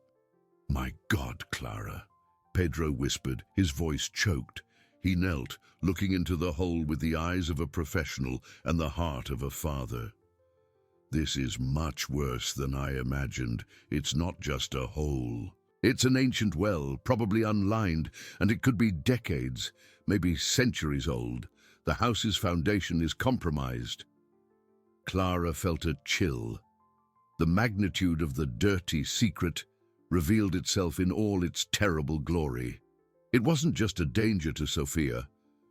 "My God, Clara," Pedro whispered, his voice choked. He knelt, looking into the hole with the eyes of a professional and the heart of a father. "This is much worse than I imagined. It's not just a hole. It's an ancient well, probably unlined, and it could be decades, maybe centuries old. The house's foundation is compromised." Clara felt a chill. The magnitude of the dirty secret revealed itself in all its terrible glory. It wasn't just a danger to Sofia,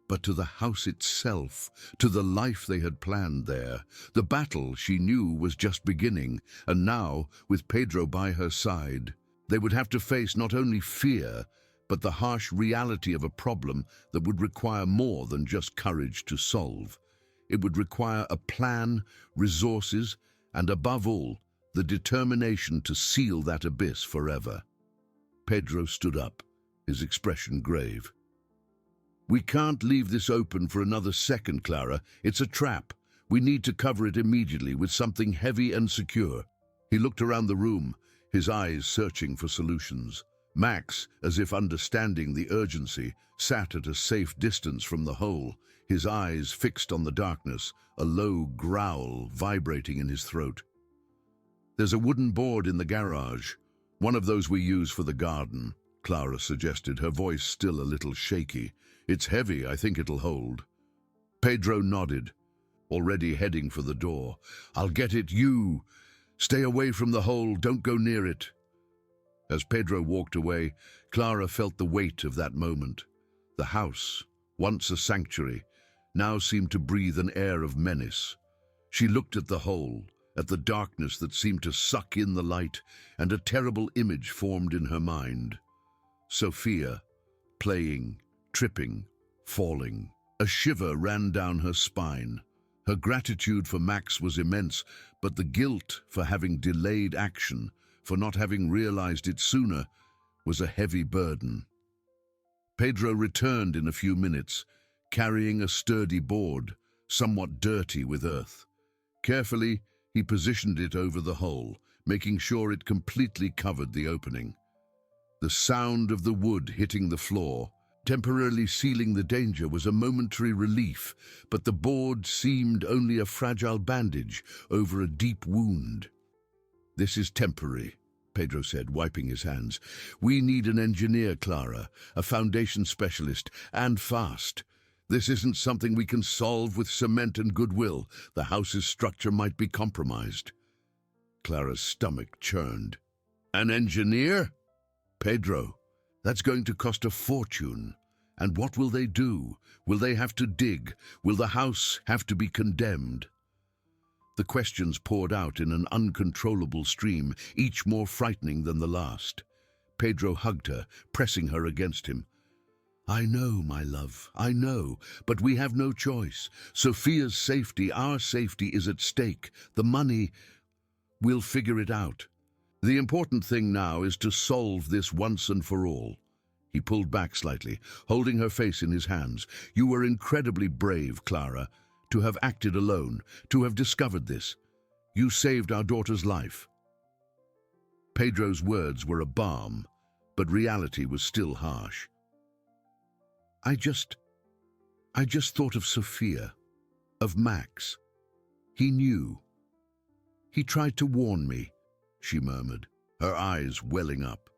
but to the house itself, to the life they had planned there. The battle, she knew, was just beginning, and now, with Pedro by her side, they would have to face not only fear, but the harsh reality of a problem that would require more than just courage to solve. It would require a plan, resources, and above all, the determination to seal that abyss forever. Pedro stood up, his expression grave. "We can't leave this open for another second, Clara. It's a trap. We need to cover it immediately with something heavy and secure." He looked around the room, his eyes searching for solutions. Max, as if understanding the urgency, sat at a safe distance from the hole, his eyes fixed on the darkness, a low growl vibrating in his throat. "There's a wooden board in the garage, one of those we use for the garden," Clara suggested, her voice still a little shaky. "It's heavy, I think it'll hold." Pedro nodded, already heading for the door. "I'll get it, you! Stay away from the hole, don't go near it." As Pedro walked away, Clara felt the weight of that moment. The house, once a sanctuary, now seemed to breathe an air of menace. She looked at the hole, at the darkness that seemed to suck in the light, and a terrible image formed in her mind. Sofia, playing, tripping, falling. A shiver ran down her spine. Her gratitude for Max was immense, but the guilt for having delayed action, for not having realized it sooner, was a heavy burden. Pedro returned in a few minutes, carrying a sturdy board, somewhat dirty with earth. Carefully, he positioned it over the hole, making sure it completely covered the opening. The sound of the wood hitting the floor, temporarily sealing the danger, was a momentary relief, but the board seemed only a fragile bandage over a deep wound. "This is temporary," Pedro said, wiping his hands. "We need an engineer, Clara, a foundation specialist, and fast. This isn't something we can solve with cement and goodwill. The house's structure might be compromised." Clara's stomach churned. An engineer? Pedro, that's going to cost a fortune. And what will they do? Will they have to dig? Will the house have to be condemned? The questions poured out in an uncontrollable stream, each more frightening than the last. Pedro hugged her, pressing her against him. I know, my love, I know, but we have no choice. Sophia's safety, our safety is at stake. The money, we'll figure it out. The important thing now is to solve this once and for all. He pulled back slightly, holding her face in his hands. You were incredibly brave, Clara, to have acted alone, to have discovered this. You saved our daughter's life. Pedro's words were a balm, but reality was still harsh. I just thought of Sophia, of Max. He knew. He tried to warn me, she murmured, her eyes welling up.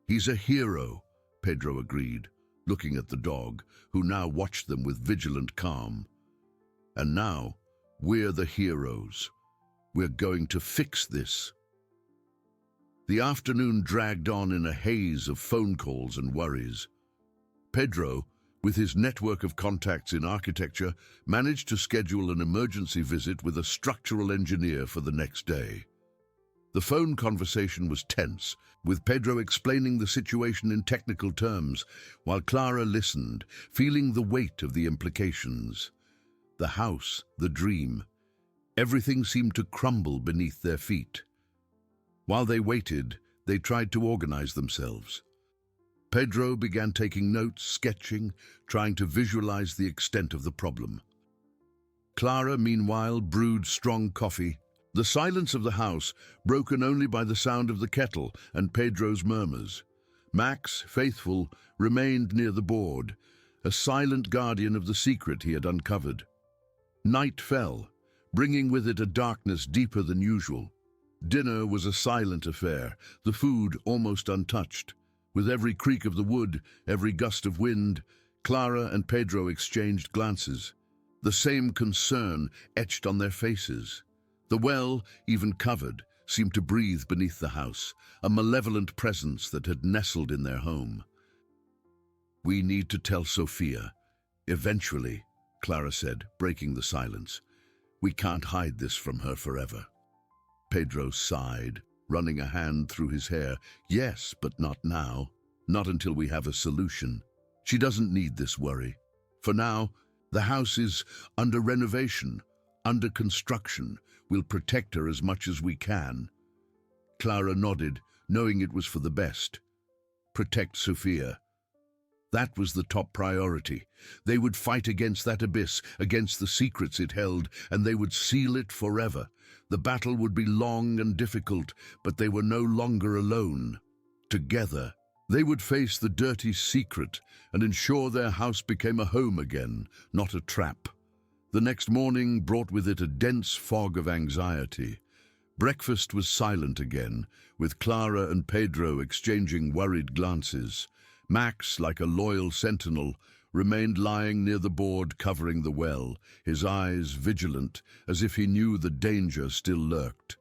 He's a hero, Pedro agreed, looking at the dog, who now watched them with vigilant calm. And now, we're the heroes. We're going to fix this. The afternoon dragged on in a haze of phone calls and worries. Pedro, with his network of contacts in architecture, managed to schedule an emergency visit with a structural engineer for the next day. The phone conversation was tense, with Pedro explaining the situation in technical terms, while Clara listened, feeling the weight of the implications. The house, the dream, everything seemed to crumble beneath their feet. While they waited, they tried to organize themselves. Pedro began taking notes, sketching, trying to visualize the extent of the problem. Clara, meanwhile, brewed strong coffee. The silence of the house, broken only by the sound of the kettle and Pedro's murmurs. Max, faithful, remained near the board, a silent guardian of the secret he had uncovered. Night fell, bringing with it a darkness deeper than usual. Dinner was a silent affair, the food almost untouched. With every creak of the wood, every gust of wind, Clara and Pedro exchanged glances. The same concern etched on their faces. The well, even covered, seemed to breathe beneath the house, a malevolent presence that had nestled in their home. We need to tell Sophia. Eventually, Clara said, breaking the silence. We can't hide this from her forever. Pedro sighed, running a hand through his hair. Yes, but not now. Not until we have a solution. She doesn't need this worry. For now, the house is under renovation, under construction. We'll protect her as much as we can. Clara nodded, knowing it was for the best. Protect Sophia. That was the top priority. They would fight against that abyss, against the secrets it held, and they would seal it forever. The battle would be long and difficult, but they were no longer alone. Together, they would face the dirty secret and ensure their house became a home again, not a trap. The next morning brought with it a dense fog of anxiety. Breakfast was silent again, with Clara and Pedro exchanging worried glances. Max, like a loyal sentinel, remained lying near the board covering the well, his eyes vigilant, as if he knew the danger still lurked.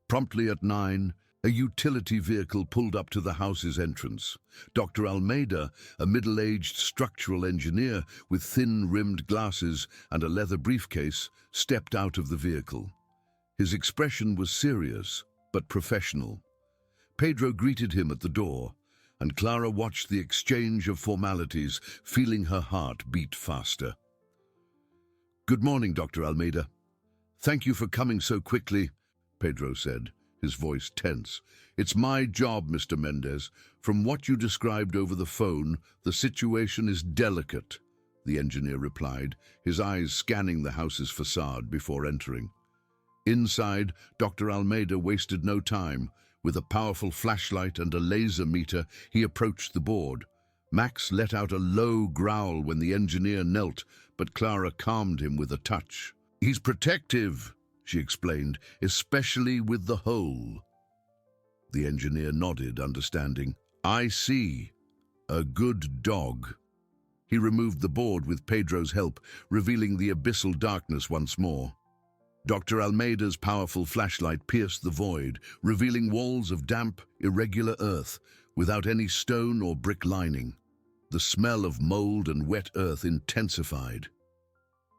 Promptly at 9, a utility vehicle pulled up to the house's entrance. Dr. Almeida, a middle-aged structural engineer with thin-rimmed glasses and a leather briefcase, stepped out of the vehicle. His expression was serious, but professional. Pedro greeted him at the door, and Clara watched the exchange of formalities, feeling her heart beat faster. Good morning, Dr. Almeida. Thank you for coming so quickly, Pedro said, his voice tense. It's my job, Mr. Mendez. From what you described over the phone, the situation is delicate, the engineer replied, his eyes scanning the house's facade before entering. Inside, Dr. Almeida wasted no time. With a powerful flashlight and a laser meter, he approached the board. Max let out a low growl when the engineer knelt, but Clara calmed him with a touch. He's protective, she explained, especially with the hole. The engineer nodded, understanding. I see. A good dog. He removed the board with Pedro's help, revealing the abyssal darkness once more. Dr. Almeida's powerful flashlight pierced the void, revealing walls of damp, irregular earth, without any stone or brick lining. The smell of mold and wet earth intensified.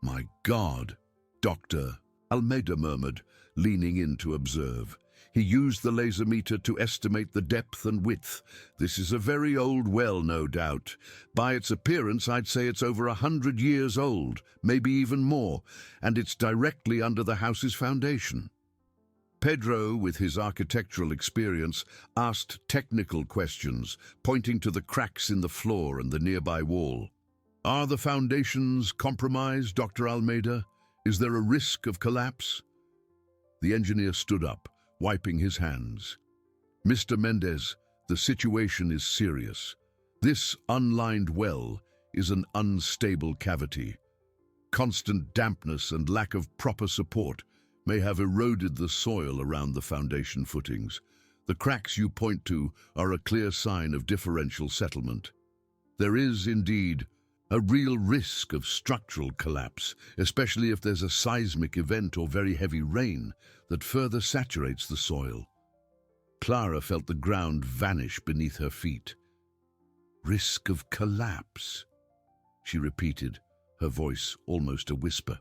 "My God," Dr. Almeida murmured, leaning in to observe. He used the laser meter to estimate the depth and width. "This is a very old well, no doubt. By its appearance, I'd say it's over 100 years old, maybe even more, and it's directly under the house's foundation." Pedro, with his architectural experience, asked technical questions, pointing to the cracks in the floor and the nearby wall. "Are the foundations compromised, Dr. Almeida? Is there a risk of collapse?" The engineer stood up, wiping his hands. "Mr. Mendez, the situation is serious. This unlined well is an unstable cavity. Constant dampness and lack of proper support may have eroded the soil around the foundation footings. The cracks you point to are a clear sign of differential settlement. There is, indeed, a real risk of structural collapse, especially if there's a seismic event or very heavy rain that further saturates the soil." Clara felt the ground vanish beneath her feet. "Risk of collapse," she repeated, her voice almost a whisper.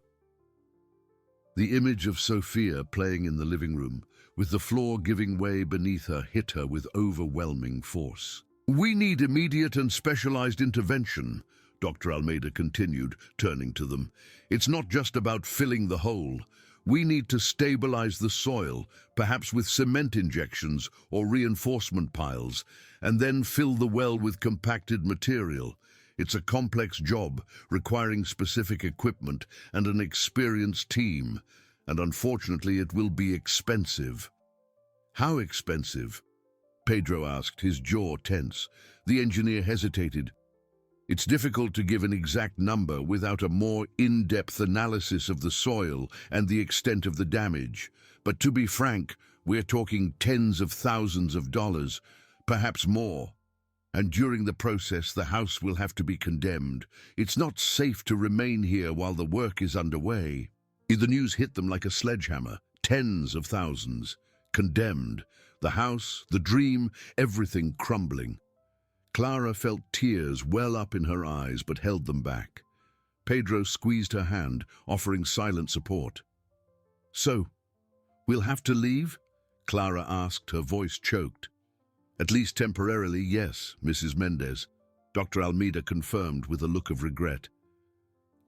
The image of Sophia playing in the living room, with the floor giving way beneath her, hit her with overwhelming force. "We need immediate and specialized intervention," Dr. Almeida continued, turning to them. "It's not just about filling the hole. We need to stabilize the soil, perhaps with cement injections or reinforcement piles, and then fill the well with compacted material. It's a complex job, requiring specific equipment and an experienced team, and unfortunately it will be expensive." "How expensive?" Pedro asked, his jaw tense. The engineer hesitated. "It's difficult to give an exact number without a more in-depth analysis of the soil and the extent of the damage. But to be frank, we're talking tens of thousands of dollars, perhaps more. And during the process, the house will have to be condemned. It's not safe to remain here while the work is underway." The news hit them like a sledgehammer. Tens of thousands. Condemned. The house, the dream, everything crumbling. Clara felt tears well up in her eyes, but held them back. Pedro squeezed her hand, offering silent support. "So, we'll have to leave?" Clara asked, her voice choked. "At least temporarily, yes, Mrs. Mendez," Dr. Almeida confirmed with a look of regret.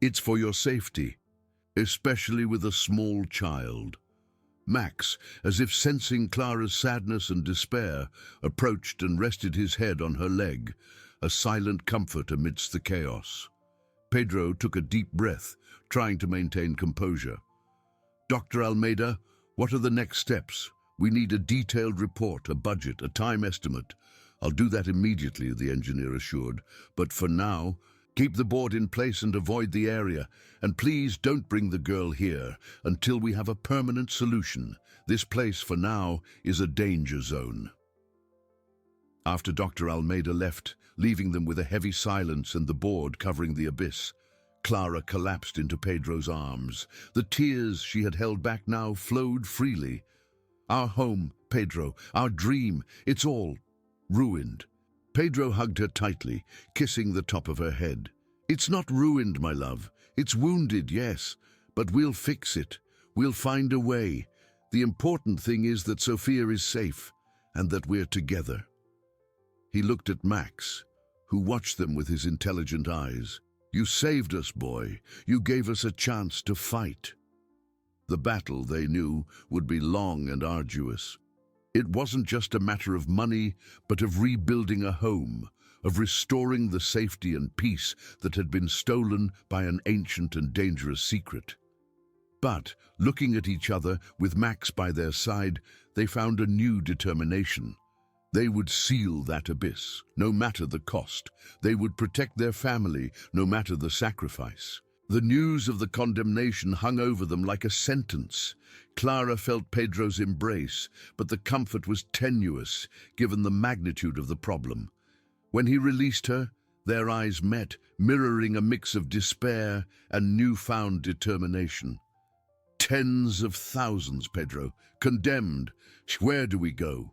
"It's for your safety, especially with a small child." Max, as if sensing Clara's sadness and despair, approached and rested his head on her leg, a silent comfort amidst the chaos. Pedro took a deep breath, trying to maintain composure. "Dr. Almeida, what are the next steps? We need a detailed report, a budget, a time estimate." "I'll do that immediately," the engineer assured. "But for now, keep the board in place and avoid the area. And please don't bring the girl here until we have a permanent solution. This place, for now, is a danger zone." After Dr. Almeida left, leaving them with a heavy silence and the board covering the abyss, Clara collapsed into Pedro's arms. The tears she had held back now flowed freely. "Our home, Pedro, our dream, it's all ruined." Pedro hugged her tightly, kissing the top of her head. "It's not ruined, my love. It's wounded, yes, but we'll fix it. We'll find a way. The important thing is that Sophia is safe and that we're together." He looked at Max, who watched them with his intelligent eyes. "You saved us, boy. You gave us a chance to fight." The battle, they knew, would be long and arduous. It wasn't just a matter of money, but of rebuilding a home, of restoring the safety and peace that had been stolen by an ancient and dangerous secret. But, looking at each other, with Max by their side, they found a new determination. They would seal that abyss, no matter the cost. They would protect their family, no matter the sacrifice. The news of the condemnation hung over them like a sentence. Clara felt Pedro's embrace, but the comfort was tenuous, given the magnitude of the problem. When he released her, their eyes met, mirroring a mix of despair and newfound determination. Tens of thousands, Pedro. Condemned. Where do we go?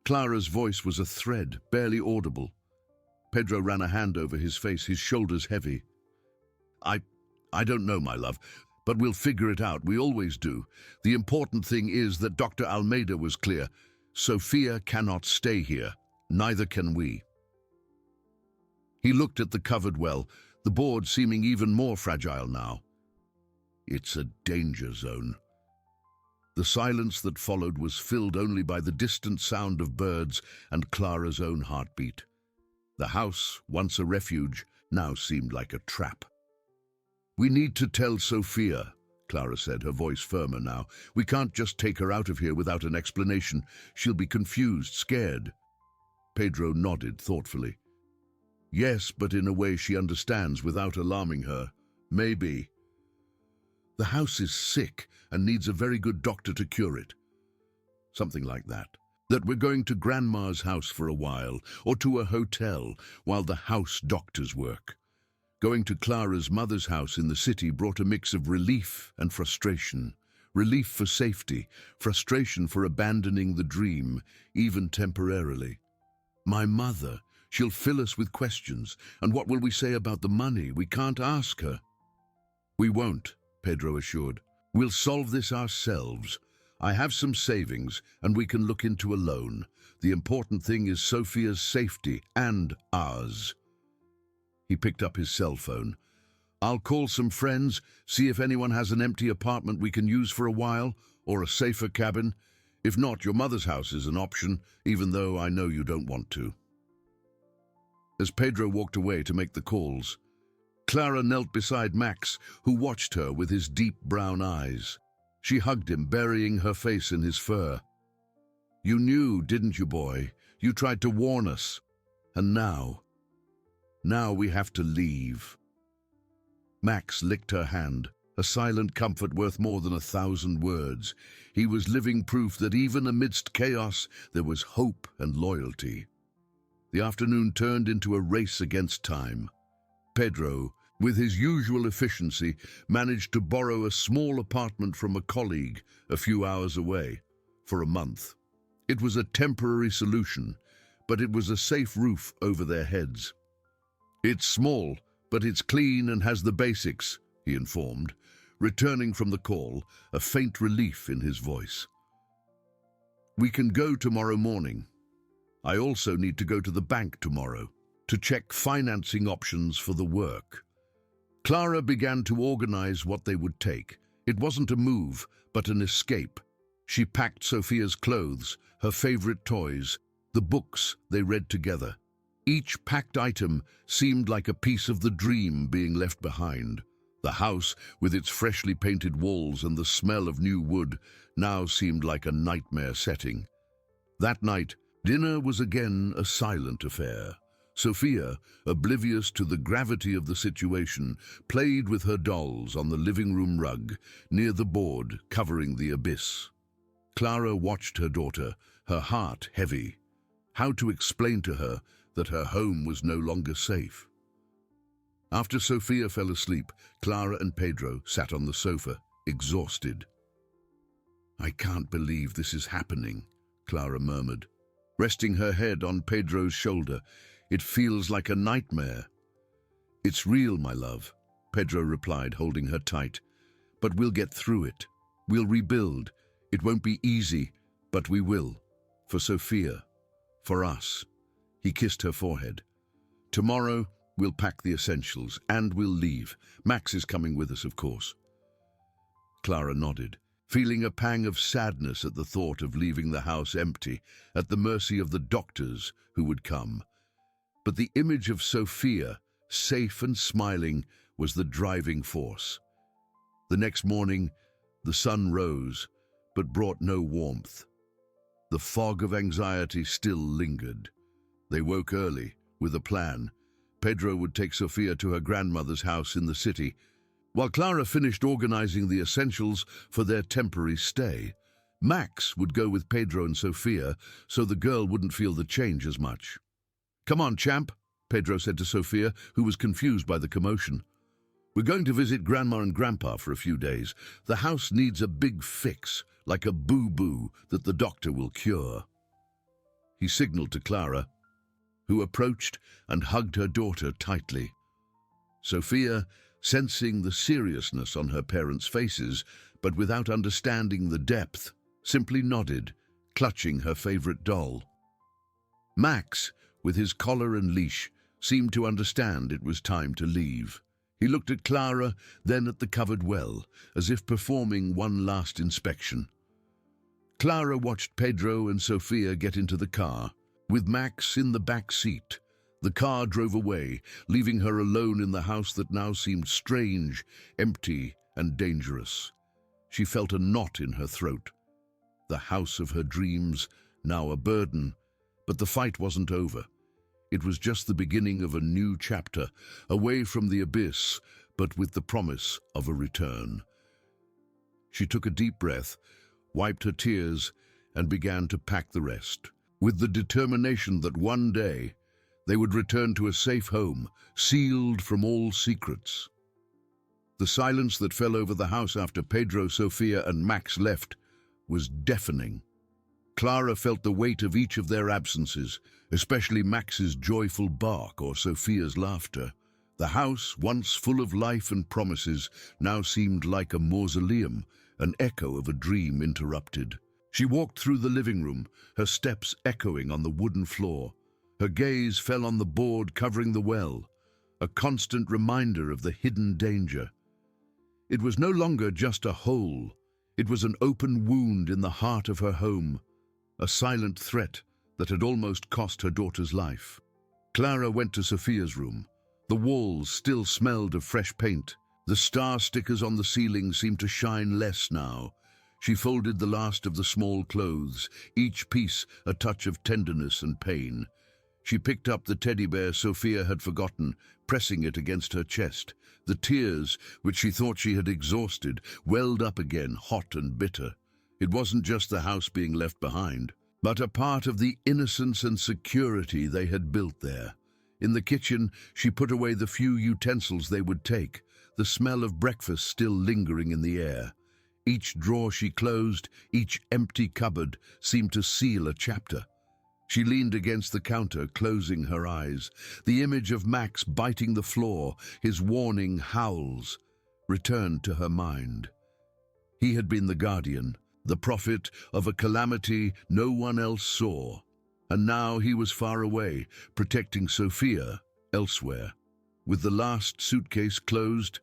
Clara's voice was a thread, barely audible. Pedro ran a hand over his face, his shoulders heavy. I don't know, my love, but we'll figure it out. We always do. The important thing is that Dr. Almeida was clear. Sofia cannot stay here. Neither can we. He looked at the covered well, the board seeming even more fragile now. It's a danger zone. The silence that followed was filled only by the distant sound of birds and Clara's own heartbeat. The house, once a refuge, now seemed like a trap. We need to tell Sofia, Clara said, her voice firmer now. We can't just take her out of here without an explanation. She'll be confused, scared. Pedro nodded thoughtfully. Yes, but in a way she understands without alarming her. Maybe. The house is sick and needs a very good doctor to cure it. Something like that. That we're going to Grandma's house for a while, or to a hotel, while the house doctors work. Going to Clara's mother's house in the city brought a mix of relief and frustration. Relief for safety, frustration for abandoning the dream, even temporarily. My mother, she'll fill us with questions, and what will we say about the money? We can't ask her. We won't, Pedro assured. We'll solve this ourselves. I have some savings, and we can look into a loan. The important thing is Sofia's safety, and ours. He picked up his cell phone. I'll call some friends, see if anyone has an empty apartment we can use for a while, or a safer cabin. If not, your mother's house is an option, even though I know you don't want to. As Pedro walked away to make the calls, Clara knelt beside Max, who watched her with his deep brown eyes. She hugged him, burying her face in his fur. You knew, didn't you, boy? You tried to warn us. And now we have to leave. Max licked her hand, a silent comfort worth more than 1,000 words. He was living proof that even amidst chaos, there was hope and loyalty. The afternoon turned into a race against time. Pedro, with his usual efficiency, managed to borrow a small apartment from a colleague a few hours away, for a month. It was a temporary solution, but it was a safe roof over their heads. It's small, but it's clean and has the basics, he informed, returning from the call, a faint relief in his voice. We can go tomorrow morning. I also need to go to the bank tomorrow to check financing options for the work. Clara began to organize what they would take. It wasn't a move, but an escape. She packed Sofia's clothes, her favorite toys, the books they read together. Each packed item seemed like a piece of the dream being left behind. The house, with its freshly painted walls and the smell of new wood, now seemed like a nightmare setting. That night, dinner was again a silent affair. Sofia, oblivious to the gravity of the situation, played with her dolls on the living room rug, near the board covering the abyss. Clara watched her daughter, her heart heavy. How to explain to her that her home was no longer safe? After Sofia fell asleep, Clara and Pedro sat on the sofa, exhausted. I can't believe this is happening, Clara murmured, resting her head on Pedro's shoulder. It feels like a nightmare. It's real, my love, Pedro replied, holding her tight. But we'll get through it. We'll rebuild. It won't be easy, but we will. For Sofia. For us. He kissed her forehead. Tomorrow, we'll pack the essentials, and we'll leave. Max is coming with us, of course. Clara nodded, feeling a pang of sadness at the thought of leaving the house empty, at the mercy of the doctors who would come. But the image of Sofia, safe and smiling, was the driving force. The next morning, the sun rose, but brought no warmth. The fog of anxiety still lingered. They woke early, with a plan. Pedro would take Sofia to her grandmother's house in the city, while Clara finished organizing the essentials for their temporary stay. Max would go with Pedro and Sofia, so the girl wouldn't feel the change as much. Come on, champ, Pedro said to Sofia, who was confused by the commotion. We're going to visit Grandma and Grandpa for a few days. The house needs a big fix, like a boo-boo that the doctor will cure. He signaled to Clara, who approached and hugged her daughter tightly. Sophia, sensing the seriousness on her parents' faces, but without understanding the depth, simply nodded, clutching her favorite doll. Max, with his collar and leash, seemed to understand it was time to leave. He looked at Clara, then at the covered well, as if performing one last inspection. Clara watched Pedro and Sophia get into the car, with Max in the back seat. The car drove away, leaving her alone in the house that now seemed strange, empty, and dangerous. She felt a knot in her throat. The house of her dreams, now a burden, but the fight wasn't over. It was just the beginning of a new chapter, away from the abyss, but with the promise of a return. She took a deep breath, wiped her tears, and began to pack the rest, with the determination that one day they would return to a safe home, sealed from all secrets. The silence that fell over the house after Pedro, Sophia, and Max left was deafening. Clara felt the weight of each of their absences, especially Max's joyful bark or Sophia's laughter. The house, once full of life and promises, now seemed like a mausoleum, an echo of a dream interrupted. She walked through the living room, her steps echoing on the wooden floor. Her gaze fell on the board covering the well, a constant reminder of the hidden danger. It was no longer just a hole. It was an open wound in the heart of her home, a silent threat that had almost cost her daughter's life. Clara went to Sophia's room. The walls still smelled of fresh paint. The star stickers on the ceiling seemed to shine less now. She folded the last of the small clothes, each piece a touch of tenderness and pain. She picked up the teddy bear Sophia had forgotten, pressing it against her chest. The tears, which she thought she had exhausted, welled up again, hot and bitter. It wasn't just the house being left behind, but a part of the innocence and security they had built there. In the kitchen, she put away the few utensils they would take, the smell of breakfast still lingering in the air. Each drawer she closed, each empty cupboard, seemed to seal a chapter. She leaned against the counter, closing her eyes. The image of Max biting the floor, his warning howls, returned to her mind. He had been the guardian, the prophet of a calamity no one else saw, and now he was far away, protecting Sophia elsewhere. With the last suitcase closed,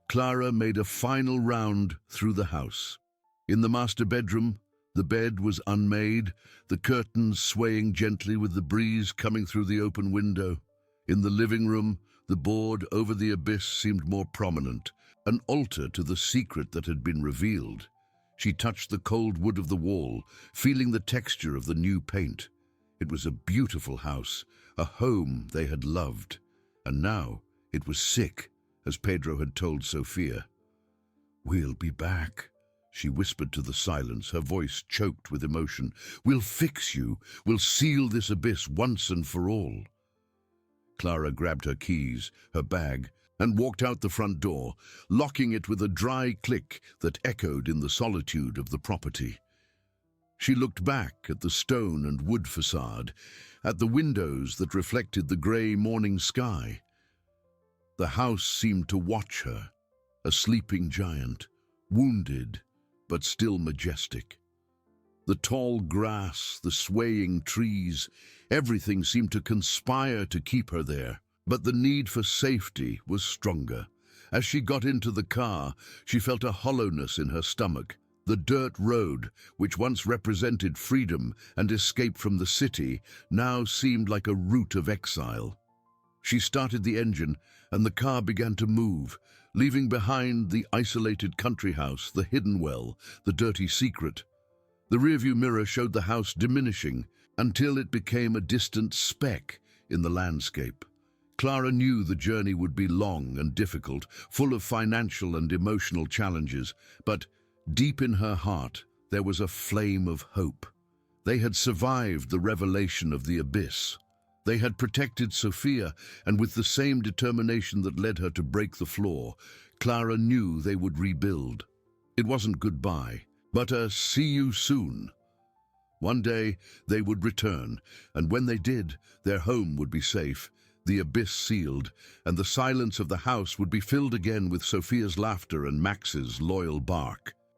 Clara made a final round through the house. In the master bedroom, the bed was unmade, the curtains swaying gently with the breeze coming through the open window. In the living room, the board over the abyss seemed more prominent, an altar to the secret that had been revealed. She touched the cold wood of the wall, feeling the texture of the new paint. It was a beautiful house, a home they had loved. And now it was sick, as Pedro had told Sophia. "We'll be back," she whispered to the silence, her voice choked with emotion. "We'll fix you. We'll seal this abyss once and for all." Clara grabbed her keys, her bag, and walked out the front door, locking it with a dry click that echoed in the solitude of the property. She looked back at the stone and wood facade, at the windows that reflected the grey morning sky. The house seemed to watch her, a sleeping giant, wounded but still majestic. The tall grass, the swaying trees, everything seemed to conspire to keep her there. But the need for safety was stronger. As she got into the car, she felt a hollowness in her stomach. The dirt road, which once represented freedom and escape from the city, now seemed like a route of exile. She started the engine, and the car began to move, leaving behind the isolated country house, the hidden well, the dirty secret. The rearview mirror showed the house diminishing until it became a distant speck in the landscape. Clara knew the journey would be long and difficult, full of financial and emotional challenges, but deep in her heart there was a flame of hope. They had survived the revelation of the abyss. They had protected Sophia, and with the same determination that led her to break the floor, Clara knew they would rebuild. It wasn't goodbye, but a see you soon. One day they would return, and when they did, their home would be safe, the abyss sealed, and the silence of the house would be filled again with Sophia's laughter and Max's loyal bark.